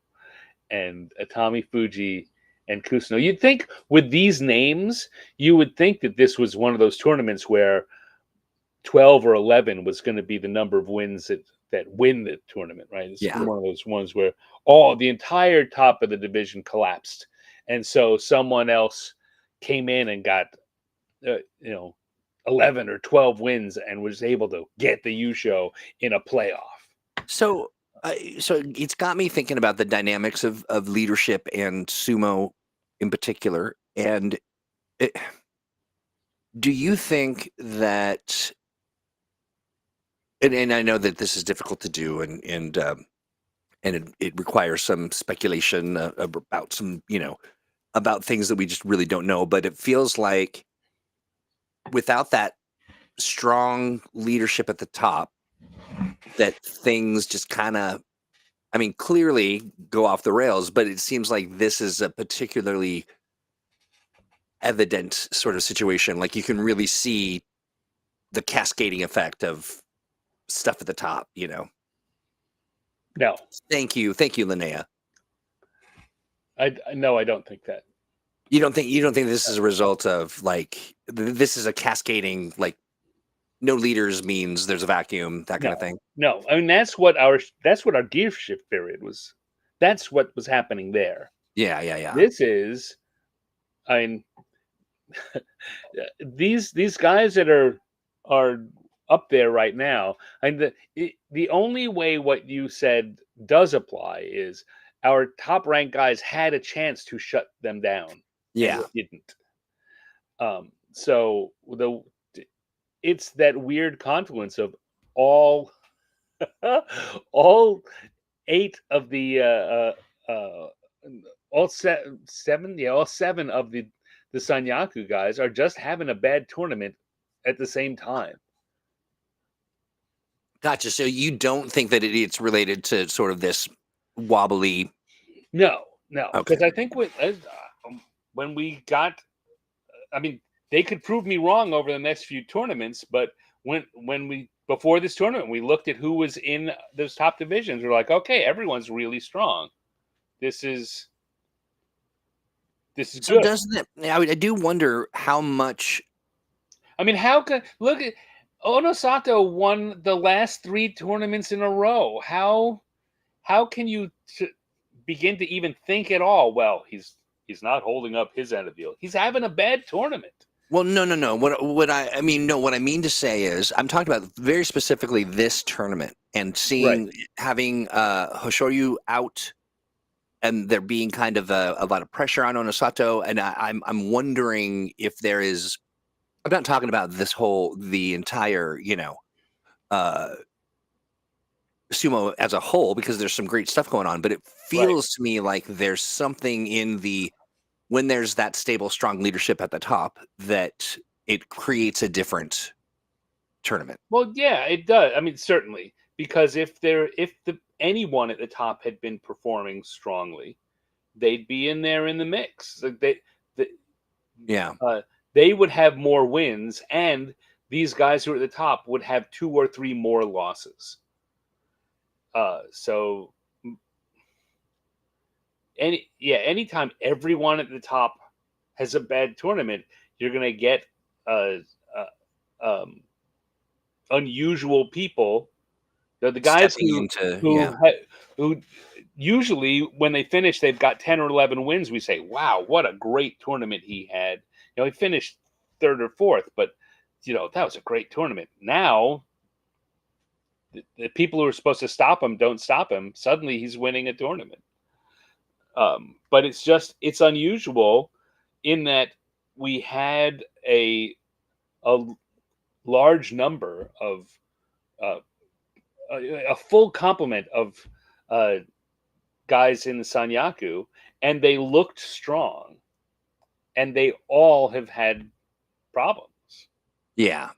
And Atami Fuji and Kusuno. You'd think with these names, you would think that this was one of those tournaments where 12 or 11 was going to be the number of wins that win the tournament, right? It's Yeah. one of those ones where all the entire top of the division collapsed. And so someone else came in and got, uh, you know, 11 or 12 wins and was able to get the U show in a playoff. So, so it's got me thinking about the dynamics of leadership and sumo in particular. And it, do you think that? And I know that this is difficult to do, and it requires some speculation about about things that we just really don't know. But it feels like without that strong leadership at the top, that things just kind of, I mean, clearly go off the rails, but it seems like this is a particularly evident sort of situation. Like you can really see the cascading effect of stuff at the top. No, Thank you, Linnea. no, I don't think that. You don't think this is a result of like this is a cascading, like no leaders means there's a vacuum, that kind of No, thing. no. I mean, that's what our gear shift period was. That's what was happening there. Yeah, yeah, yeah. This is, I mean, these guys that are up there right now. And the only way what you said does apply is our top ranked guys had a chance to shut them down and Yeah. they didn't. So it's that weird confluence of all all 8 of the all seven, yeah, all 7 of the Sanyaku guys are just having a bad tournament at the same time. Gotcha. So you don't think that it's related to sort of this wobbly. No, Okay. because I think when we got, I mean, they could prove me wrong over the next few tournaments, but when we before this tournament we looked at who was in those top divisions, we're like, okay, everyone's really strong. This is So good. doesn't it? I do wonder how much. I mean, how could look at Onosato won the last 3 tournaments in a row? How can you begin to even think at all? Well, he's not holding up his end of the deal. He's having a bad tournament. Well, no. What I mean, no. What I mean to say is, I'm talking about very specifically this tournament and Right. having Hoshoryu out, and there being kind of a lot of pressure on Onosato, and I'm wondering if there is. I'm not talking about the entire, uh, sumo as a whole, because there's some great stuff going on, but it Right. feels to me like there's something in when there's that stable, strong leadership at the top, that it creates a different tournament. Well, yeah, it does. I mean, certainly, because if anyone at the top had been performing strongly, they'd be in there in the mix. Like they, Yeah. they would have more wins, and these guys who are at the top would have 2 or 3 more losses. So anytime everyone at the top has a bad tournament, you're going to get uh, um, unusual people. The guys Stepping into, who who usually when they finish, they've got 10 or 11 wins. We say, "Wow, what a great tournament he had!" He finished 3rd or 4th, but that was a great tournament. Now, the people who are supposed to stop him don't stop him. Suddenly, he's winning a tournament. But it's unusual in that we had a large number of uh, a full complement of uh, guys in the Sanyaku, and they looked strong, and they all have had problems. yeah,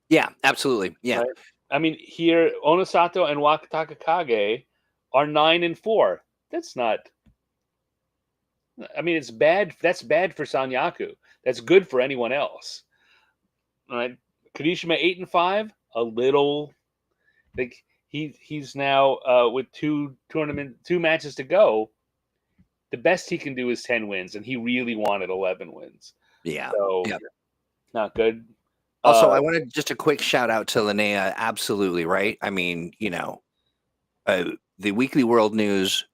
yeah, absolutely, yeah, Right? I mean, here Onosato and Wakataka Kage are 9-4. That's not. I mean, it's bad. That's bad for Sanyaku. That's good for anyone else. All right, Kirishima 8-5. A little like he's now with 2 matches to go. The best he can do is 10 wins, and he really wanted 11 wins. yeah, So yeah. not good. Also, Uh, I wanted just a quick shout out to Linnea. Absolutely right. I mean, the Weekly World News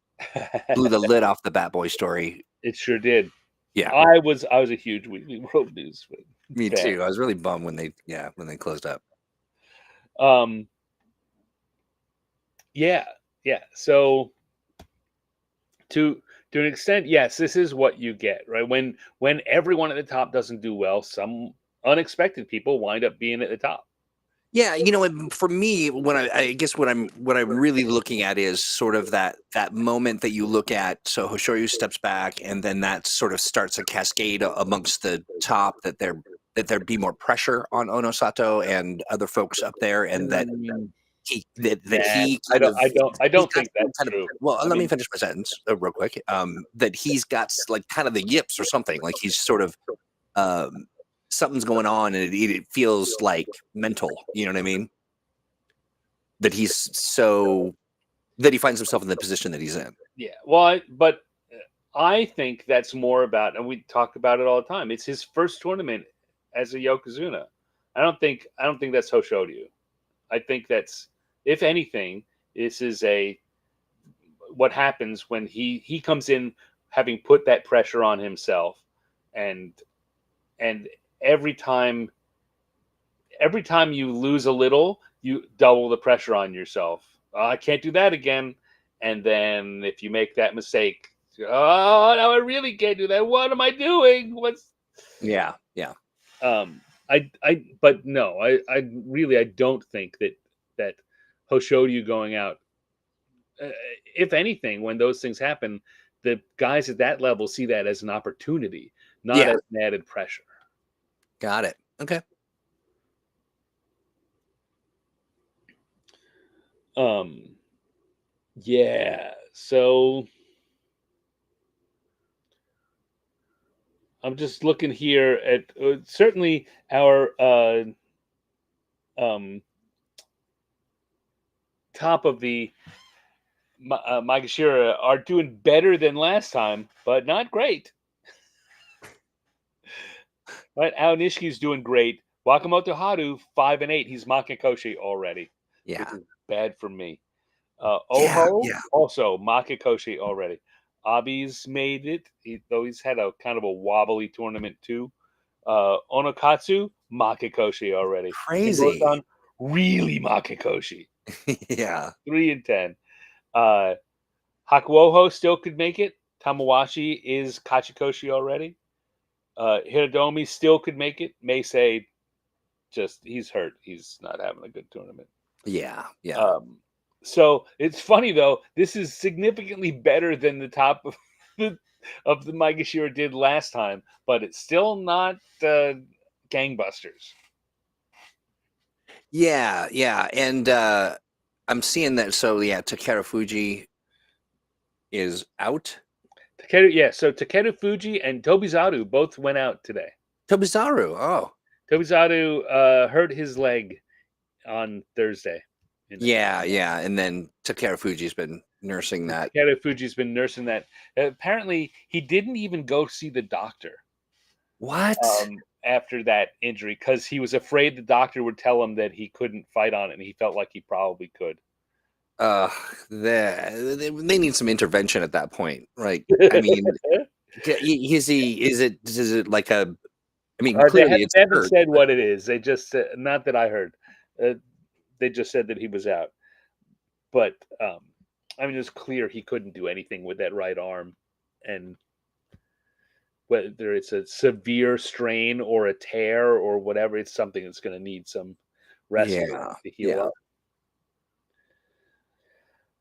blew the lid off the Bat Boy story. it sure did. Yeah, I was a huge Weekly World News me fan. too. I was really bummed when they closed up. Um, yeah. So to an extent, yes, this is what you get, right? When everyone at the top doesn't do well, some unexpected people wind up being at the top. Yeah, and for me, when I guess what I'm really looking at is sort of that moment that you look at. So Hoshoryu steps back, and then that sort of starts a cascade amongst the top, that there be more pressure on Onosato and other folks up there, and that Mm, that nah, he I kind don't. of I don't. I he's don't got think some that's kind of, true. well, I let me mean, finish my sentence real quick. That he's got like kind of the yips or something, like he's sort of um something's going on, and it feels like mental. You know what I mean? That he finds himself in the position that he's in. yeah. Well, but I think that's more about, and we talk about it all the time. It's his first tournament as a Yokozuna. I don't think that's Hoshoryu. I think that's, if anything, this is what happens when he comes in having put that pressure on himself, and and every time every time you lose a little, you double the pressure on yourself. Oh, I can't do that again. And then if you make that mistake, oh, no, I really can't do that. What am I doing? What's Yeah, yeah, but no, I don't think that Hoshoryu going out. Uh, if anything, when those things happen, the guys at that level see that as an opportunity, not yeah. as an added pressure. Got it. Okay. Um, yeah. So I'm just looking here at certainly our um, top of the Maegashira are doing better than last time, but not great. Right, Aonishi's doing great. Wakamoto Haru 5-8. He's Makikoshi already, which Yeah. is bad for me. Yeah. Oho Yeah. also Makikoshi already. Abi's made it, though he's had a kind of a wobbly tournament too. Onokatsu Makikoshi already. Crazy. Kimbo-san really Makikoshi. Yeah. 3-10. Uh, Hakuoho still could make it. Tamawashi is Kachikoshi already. Hiradomi still could make it. Meisei just he's hurt. He's not having a good tournament. Yeah. Yeah. So it's funny though. This is significantly better than the top of the Maegashira did last time, but it's still not gangbusters. Yeah. Yeah. And I'm seeing that. So yeah, Takeru Fuji is out. So Takeru Fuji and Tobizaru both went out today. Tobizaru. Oh. Tobizaru hurt his leg on Thursday. Yeah. Yeah. And then Takeru Fuji's been nursing that. Takeru Fuji's been nursing that. Apparently, he didn't even go see the doctor. What? After that injury, because he was afraid the doctor would tell him that he couldn't fight on it, and he felt like he probably could. They need some intervention at that point, right? I mean, is it like a? I mean, They clearly it's haven't hurt. said what it is. They just said, not that I heard. They just said that he was out, but I mean, it's clear he couldn't do anything with that right arm, and whether it's a severe strain or a tear or whatever, it's something that's going to need some rest Yeah, to heal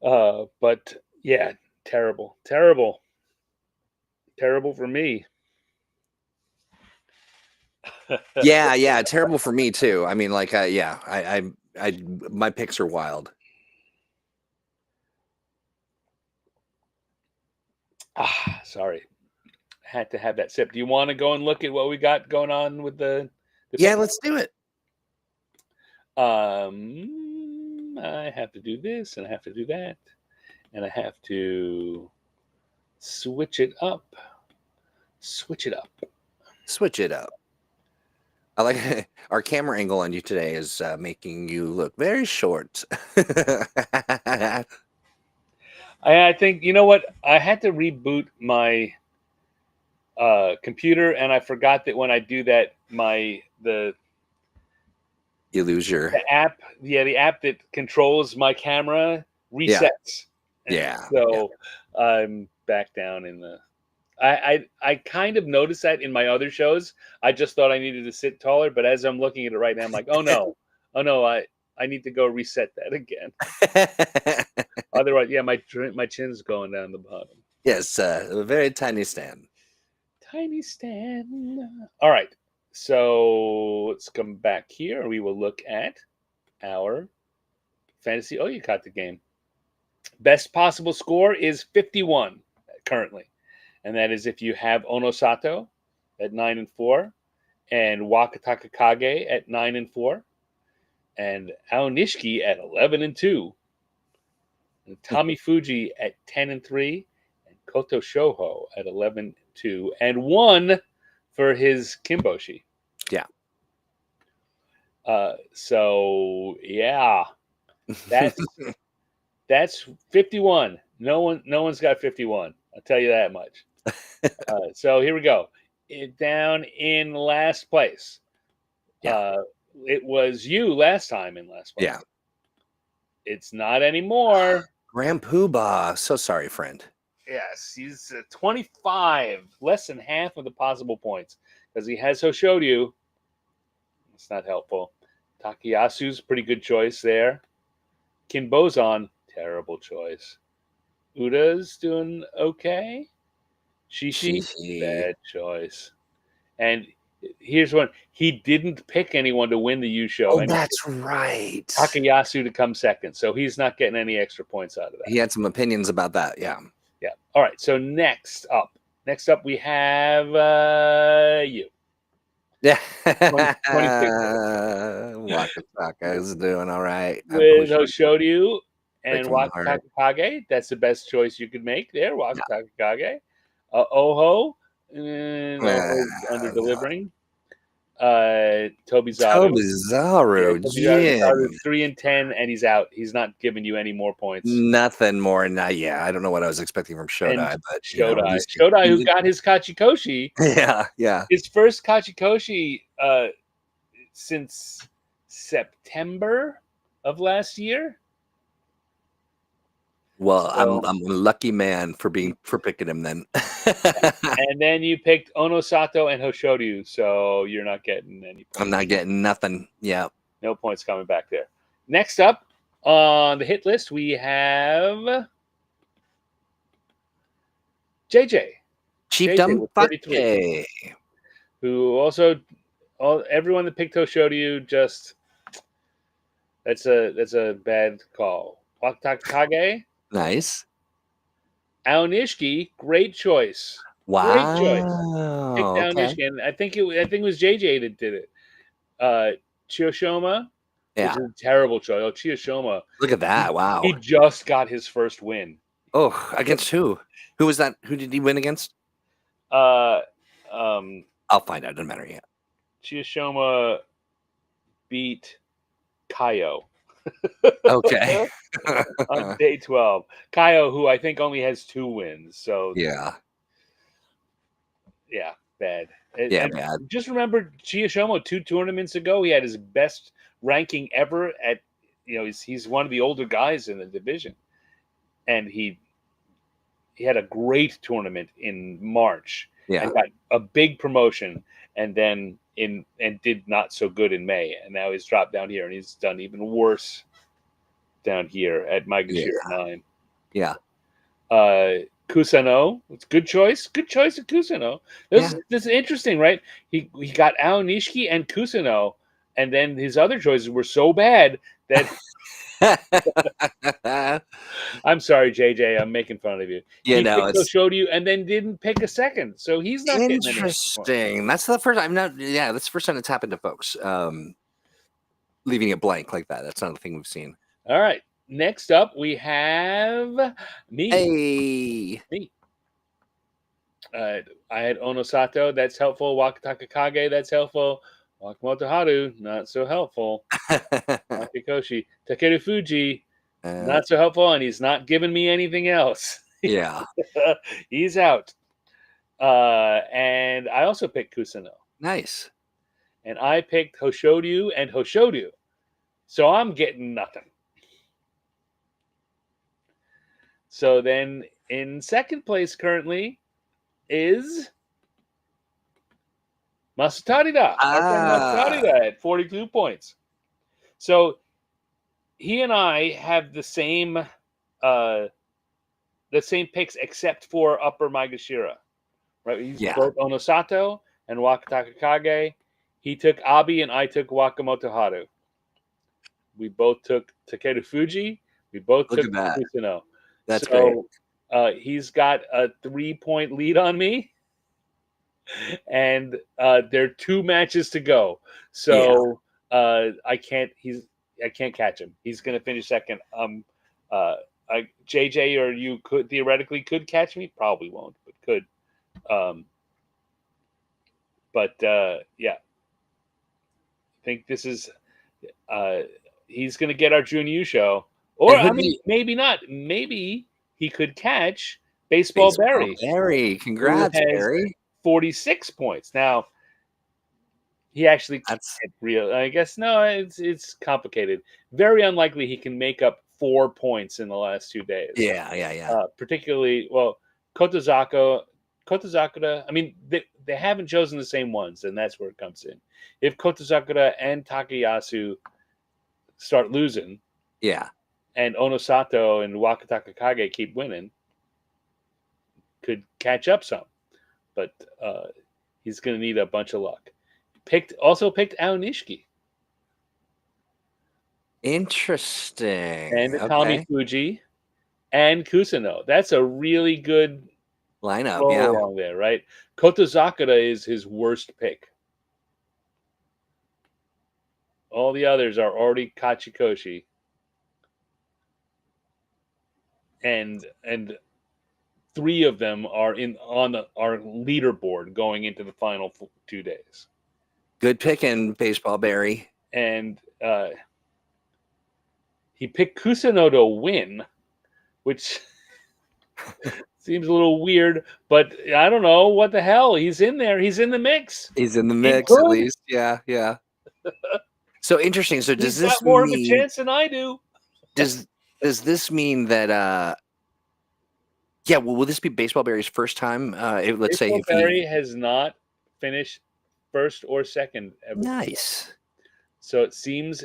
yeah. up. But yeah, terrible for me. Yeah, terrible for me too. I mean, like, I my picks are wild. Sorry, had to have that sip. Do you want to go and look at what we got going on with the Yeah, let's do it. I have to do this, and I have to do that, and I have to switch it up. Switch it up. Switch it up. I like our camera angle on you today is making you look very short. I think you know what? I had to reboot my computer, and I forgot that when I do that, you lose your the app that controls my camera resets. Yeah. So I'm back down in the. I kind of noticed that in my other shows. I just thought I needed to sit taller, but as I'm looking at it right now, I'm like, oh no, I need to go reset that again. Otherwise, yeah, my chin's going down the bottom. Yes, a very tiny stand. Tiny stand. All right, so let's come back here. We will look at our fantasy Oyakata game. Best possible score is 51 currently, and that is if you have Onosato at 9-4, and Wakataka Kage at 9-4, and Aonishiki at 11-2, and Tommy Fuji at 10-3, and Koto Shoho at 11-2, and 1 for his Kimboshi. Yeah. So yeah, that's 51. No one's got 51. I'll tell you that much. So here we go. Down in last place. Yeah. It was you last time in last place. Yeah. It's not anymore. Grand Poobah. So sorry, friend. Yes, he's 25, less than half of the possible points because he has Hoshoryu. It's not helpful. Takayasu's pretty good choice there. Kinbozan, terrible choice. Uda's doing okay. Shishi, bad choice. And here's one. He didn't pick anyone to win the U show. Oh, that's right. Takayasu to come second. So he's not getting any extra points out of that. He had some opinions about that. Yeah. Yeah. All right. So next Next up, we have you. Yeah. 26 Wakataka is doing all right. with Hoshoryu and breaking my heart. Wakataka Kage. That's the best choice you could make there, Yeah. Wakataka Kage. Oho, Oho's under No. delivering. Tobizaru. Tobizaru, Tobizaru Jim. 3-10, and he's out. He's not giving you any more points. Nothing more. Yeah, I don't know what I was expecting from Shodai, but Shodai, Shodai, who got his Kachikoshi, yeah, his first Kachikoshi since September of last year. Well, I'm a lucky man for picking him then. And then you picked Onosato and Hoshoryu, so you're not getting any points. I'm not getting nothing. Yeah. No points coming back there. Next up on the hit list, we have JJ. Chiefdom Fake. Who also, everyone that picked Hoshoryu, just that's a bad call. Wakataka Kage. Nice. Aonishiki, great choice. Wow. Great choice. Picked Aonishiki, and I think it was JJ that did it. Chiyoshoma, which is a terrible choice. Oh, Chiyoshoma. Look at that. Wow. He just got his first win. Oh, against who? Who was that? Who did he win against? I'll find out. Doesn't matter yet. Chiyoshoma beat Kaio. Okay. On day 12. Kaio, who I think only has 2 wins. So yeah, bad. Bad. Just remember Chiyoshoma 2 tournaments ago, he had his best ranking ever at, he's one of the older guys in the division. And he had a great tournament in March. Yeah. And got a big promotion, and then did not so good in May. And now he's dropped down here, and he's done even worse down here at Maegashira 9. Yeah. Kusano, it's good choice. Good choice of Kusano. This is interesting, right? He got Aonishiki and Kusano, and then his other choices were so bad that I'm sorry, JJ. I'm making fun of you. He showed you, and then didn't pick a second, so he's not interesting. That's the first. That's the first time it's happened to folks. Leaving it blank like that. That's not a thing we've seen. All right. Next up, we have me. Hey. Me. I had Onosato. That's helpful. Wakataka Kage. That's helpful. Wakamoto Haru. Not so helpful. Wakikoshi. Takeru Fuji. Not so helpful, and he's not giving me anything else. Yeah. He's out. And I also picked Kusano. Nice. And I picked Hoshoryu and Hoshoryu. So I'm getting nothing. So then in second place currently is Masatarida. Masatarida at 42 points. So he and I have the same picks except for Upper Maegashira. Right? He's both Onosato and Wakataka Kage. He took Abi and I took Wakamoto Haru. We both took Takeru Fuji. We both took Kusano. That's great. He's got a 3-point lead on me, and there are 2 matches to go. So I can't catch him. He's going to finish second. JJ or you theoretically could catch me. Probably won't, but could. I think this is. He's going to get our Junior show. Or, maybe not. Maybe he could catch Baseball Barry. Congrats, Barry. 46 points. Now, he actually can't real. I guess, no, it's complicated. Very unlikely he can make up 4 points in the last 2 days. Yeah. Particularly, Kotozakura, I mean, they haven't chosen the same ones, and that's where it comes in. If Kotozakura and Takayasu start losing, and Onosato and Wakataka Kage keep winning, could catch up some, but he's going to need a bunch of luck. Also picked Aonishiki. Interesting. And Tommy Fuji and Kusano. That's a really good lineup. Roll Yeah. along there, right? Kota Zakura is his worst pick. All the others are already Kachikoshi. And 3 of them are on our leaderboard going into the final 2 days. Good picking, Baseball Barry. And he picked Kusano to win, which seems a little weird, but I don't know what the hell. He's in there. He's in the mix. He's in the He mix at could. least. Yeah, yeah. So interesting. So does He's this got more of a mean chance than I do. does this mean that yeah, well, will this be Baseball Barry's first time? Let's say Baseball if Barry he has not finished first or second ever. nice. So it seems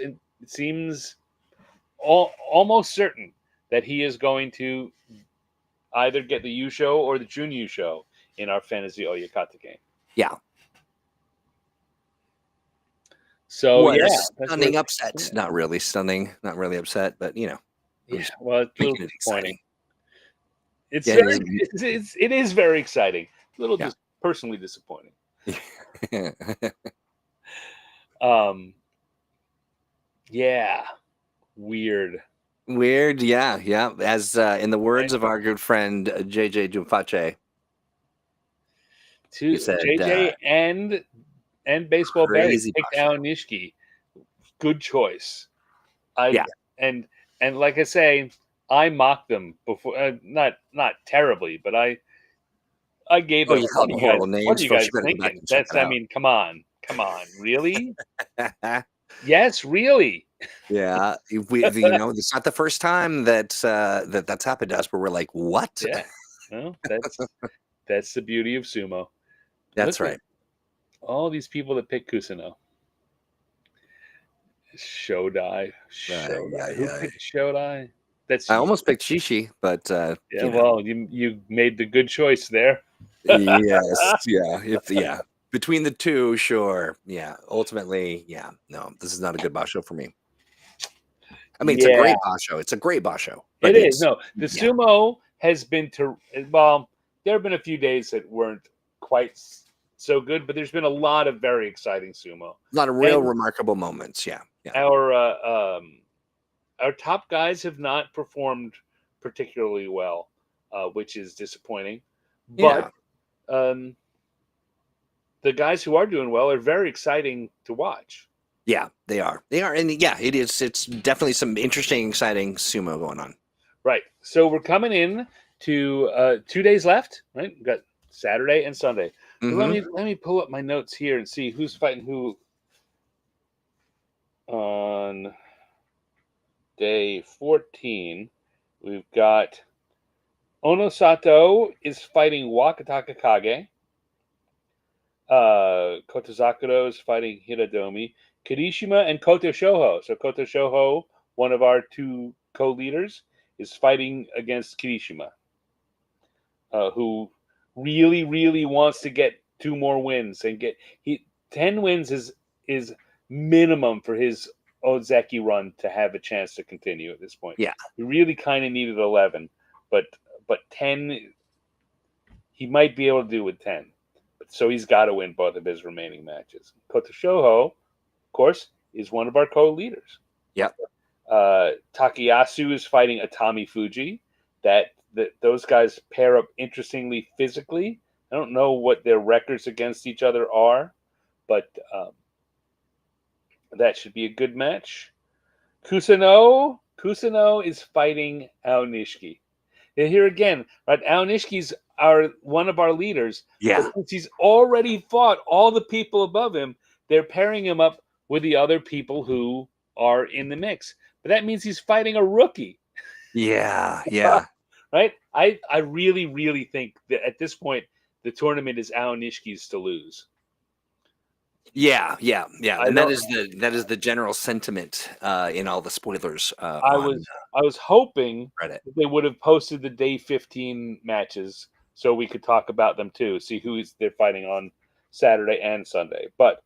almost certain that he is going to either get the U show or the Jun U show in our fantasy Oyakata game. Yeah. So What yeah, a that's stunning upset. Not really stunning, not really upset, but yeah. just Well, it's a little making it disappointing. exciting. It's Yeah, it is very exciting. A little Yeah. just personally disappointing. it Yeah, weird. Weird, yeah, yeah. As in the words of our good friend JJ Dufache, he said, JJ and Baseball Barry "Crazy picked Basho." Alan Nishiki. Good choice. I Yeah. and like I say, I mocked them before. Not terribly, but I gave Oh, them. you called them horrible What names, are you folks. guys You better go back thinking? and check That's. it I out. mean, come on, really? Yes, really. Yeah, it's not the first time that's happened to us where we're like, "What?" Yeah. Well, that's the beauty of sumo. That's Look at right. all these people that pick Kusano. Shodai. Yeah, Who yeah. picked Shodai? That's I you. almost picked Shishi, but Yeah, well, you made the good choice there. yes, yeah. Between the two, sure. Yeah. Ultimately, yeah. No, this is not a good basho for me. I mean, it's a Yeah, great basho. It's a great basho, it but is. it's No, the yeah, sumo has been to well, there have been a few days that weren't quite so good, but there's been a lot of very exciting sumo. a lot of real And remarkable moments. Yeah, yeah, our top guys have not performed particularly well, which is disappointing. But yeah, um, the guys who are doing well are very exciting to watch. yeah. They are, and yeah, it is. It's definitely some interesting, exciting sumo going on. Right. So we're coming in to 2 days left. Right. We've got Saturday and Sunday. So Mm-hmm. let me pull up my notes here and see who's fighting who on day 14. We've got Onosato is fighting Wakataka Kage. Kotozakuro is fighting Hiradomi. Kirishima and Koto Shoho. So Koto Shoho, one of our 2 co-leaders, is fighting against Kirishima, who really, really wants to get 2 more wins and get 10 wins is minimum for his Ozeki run to have a chance to continue at this point. Yeah, He really kind of needed 11, but 10 he might be able to do with 10. So he's got to win both of his remaining matches. Koto Shoho, of course, is one of our co-leaders. yep, Takayasu is fighting Atami Fuji. That those guys pair up interestingly physically. I don't know what their records against each other are, but that should be a good match. Kusano is fighting Aonishiki. And here again, right? Aonishki's one of our leaders. yeah, But since he's already fought all the people above him, they're pairing him up with the other people who are in the mix. But that means he's fighting a rookie. yeah. Right? I really, really think that at this point the tournament is Aonishki's to lose. Yeah. I And don't that is the general sentiment in all the spoilers I on was hoping Reddit. that they would have posted the day 15 matches so we could talk about them too, see who they're fighting on Saturday and Sunday. But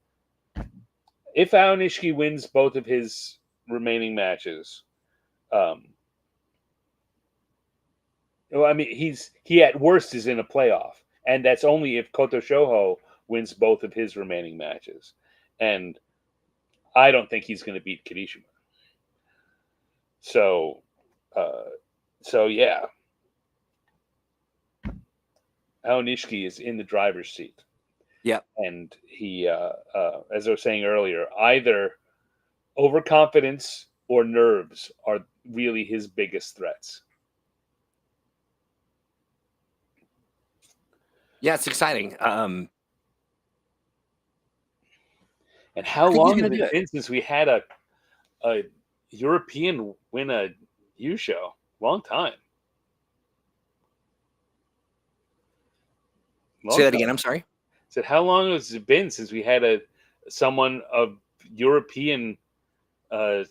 if Aonishiki wins both of his remaining matches, Well, I mean, he at worst is in a playoff, and that's only if Koto Shoho wins both of his remaining matches, and I don't think he's going to beat Kirishima. So, uh, so yeah, Aonishiki is in the driver's seat, Yep. and he, as I was saying earlier, either overconfidence or nerves are really his biggest threats. Yeah, it's exciting. And how I think he's long going has to do it it. been since we had a European win a U show? Long time. Say Long that time. again. I'm sorry. Said how long has it been since we had someone of European uh,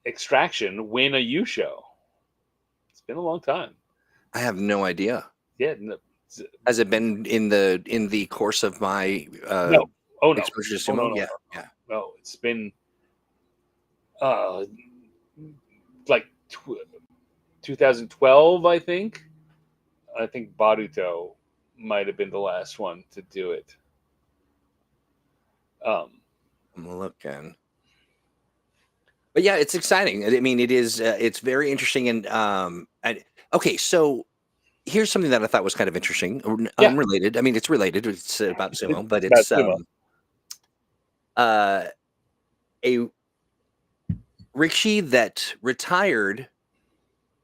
extraction win a U show? It's been a long time. I have no idea. Yeah. Has it been in the course of my No. Oh no. exposure to Oh no. sumo? No. Yeah, No. yeah. No. It's been uh, like 2012, I think. I think Baruto might have been the last one to do it. I'm looking. But yeah, it's exciting. I mean, it is. It's very interesting, and okay. So here's something that I thought was kind of interesting, Yeah, unrelated. I mean, it's related. It's about sumo, but about it's sumo. a rikishi that retired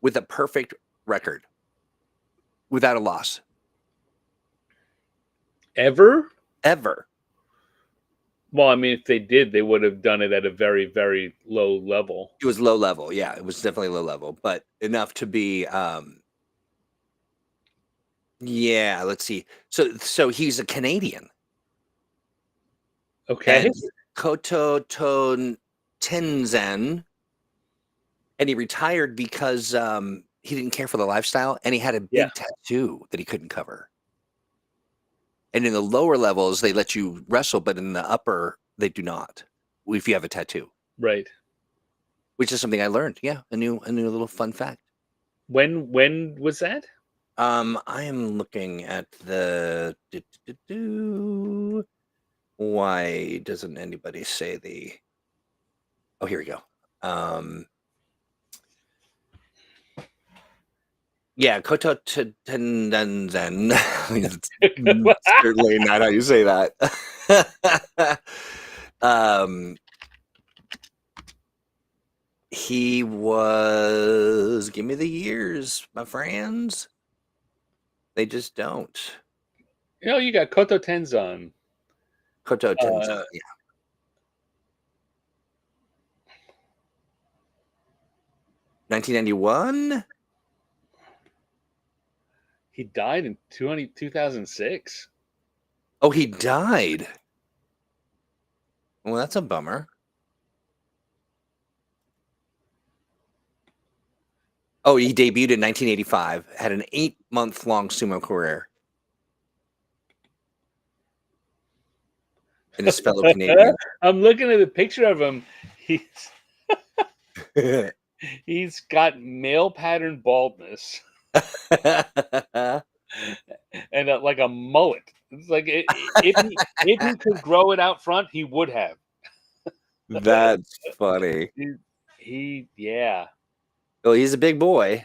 with a perfect record, without a loss, Ever? ever. Well, I mean, if they did, they would have done it at a very, very low level. It was low level. Yeah, it was definitely low level, but enough to be. Yeah, let's see. So he's a Canadian. Okay. And Koto Tenzan, and he retired because he didn't care for the lifestyle, and he had a Yeah. big tattoo that he couldn't cover. And in the lower levels, they let you wrestle, but in the upper, they do not. If you have a tattoo, Right. which is something I learned. Yeah, a new little fun fact. When was that? I am looking at the. Why doesn't anybody say the? Oh, here we go. Yeah, Koto Tenzan. It's certainly not how you say that. He was. Give me the years, my friends. They just don't. You know, you got Koto Tenzan. Koto Tenzan. Yeah. 1991. He died in 2006. Oh, he died. Well, that's a bummer. Oh, he debuted in 1985. Had an 8-month-long sumo career. And his fellow Canadian. I'm looking at a picture of him. He's got male pattern baldness and like a mullet. It's like if he could grow it out front, he would have. That's funny. Yeah. Oh, he's a big boy.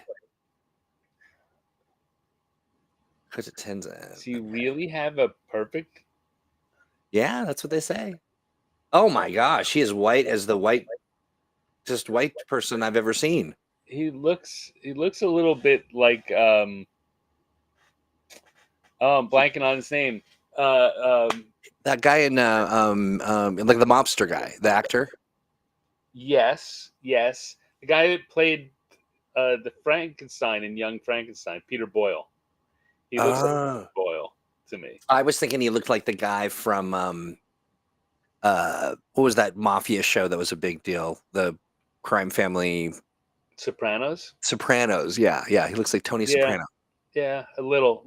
Koto Tenzan. Does he really have a perfect? Yeah, that's what they say. Oh my gosh, he is white as the white person I've ever seen. He looks a little bit like oh, I'm blanking on his name. That guy in like the mobster guy, the actor. Yes. The guy that played the Frankenstein in Young Frankenstein, Peter Boyle. He looks like Peter Boyle to me. I was thinking he looked like the guy from what was that mafia show that was a big deal? The crime family Sopranos. Yeah. He looks like Tony Soprano. Yeah, a little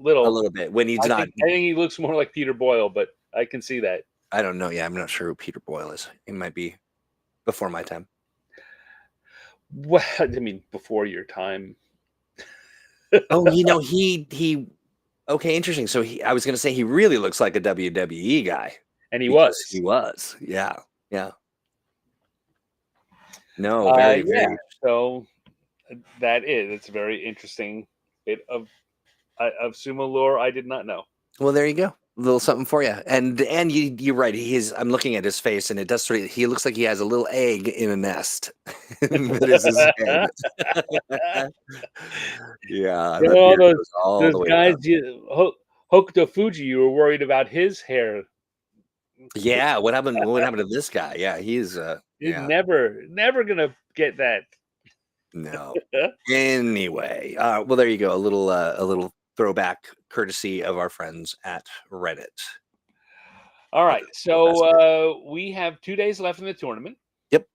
bit when he's I not. think he looks more like Peter Boyle, but I can see that. I don't know. Yeah, I'm not sure who Peter Boyle is. He might be before my time. Well, I mean, before your time. Oh, he. Okay, interesting. So I was going to say he really looks like a WWE guy And he because he was. was. Yeah, yeah. No, very, Yeah. very. So it's a very interesting bit of sumo lore I did not know. Well, there you go. A little something for you. And you're right. I'm looking at his face, and it does sort of. He looks like he has a little egg in a nest. That is his head. Yeah, You that know, all beard goes all those the way guys, around. Hokuto Fuji, you were worried about his hair. Yeah, what happened? What happened to this guy? Yeah, he's You're yeah, never gonna get that. no. Anyway, well, there you go. A little throwback, courtesy of our friends at Reddit. All With right, the best beard. so we have 2 days left in the tournament. Yep.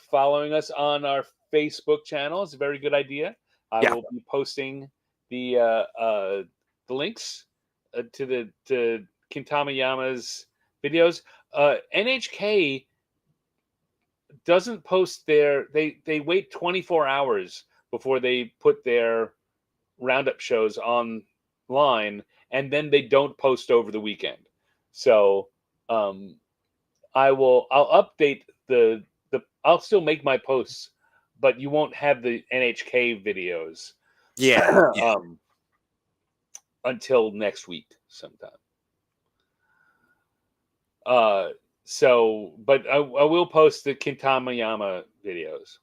Following us on our Facebook channel is a very good idea. I Yeah. will be posting the links to Kintama Yama's videos. NHK doesn't post they wait 24 hours before they put their roundup shows online, and then they don't post over the weekend. So I'll update I'll still make my posts, but you won't have the NHK videos Yeah. Yeah. until next week sometime. But I will post the Kintama Yama videos,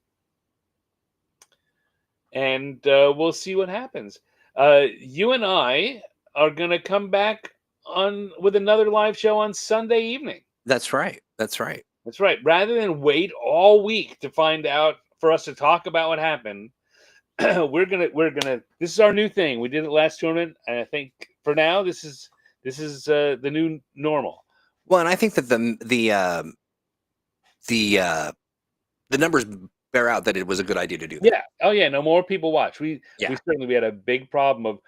and we'll see what happens. You and I are gonna come back on with another live show on Sunday evening. That's right. That's right. That's right. Rather than wait all week to find out for us to talk about what happened, we're gonna. This is our new thing. We did it last tournament, and I think for now this is the new normal. Well, and I think that the numbers bear out that it was a good idea to do that. Yeah. Oh yeah. No more people watch. We certainly had a big problem of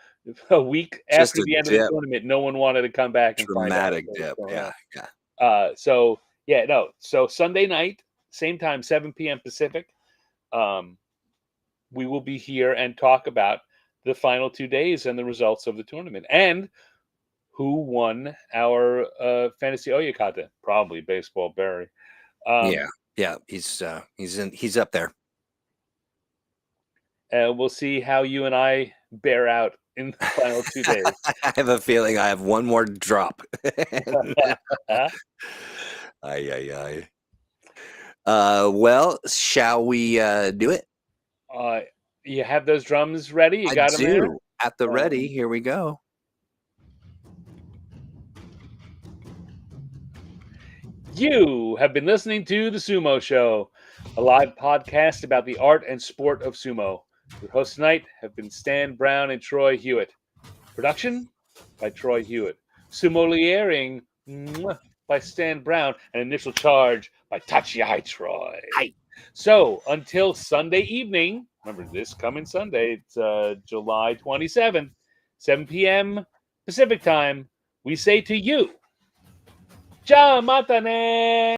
a week Just after a the end of the dip. tournament, no one wanted to come back and find out. Dramatic dip. Yeah. Yeah. So yeah, no. So Sunday night, same time, 7 p.m. Pacific. We will be here and talk about the final 2 days and the results of the tournament and who won our fantasy Oyakata. Probably Baseball Barry. Yeah. Yeah. He's up there. We'll see how you and I bear out in the final 2 days. I have a feeling I have one more drop. Aye. Well, shall we do it? You have those drums ready? You got them there? At the ready. Here we go. You have been listening to The Sumo Show, a live podcast about the art and sport of sumo. Your hosts tonight have been Stan Brown and Troy Hewitt. Production by Troy Hewitt. Sumoliering by Stan Brown. And initial charge by Tachi Troy. Hi. So until Sunday evening, remember this coming Sunday, it's July 27th, 7 p.m. Pacific time, we say to you, Ja mata ne!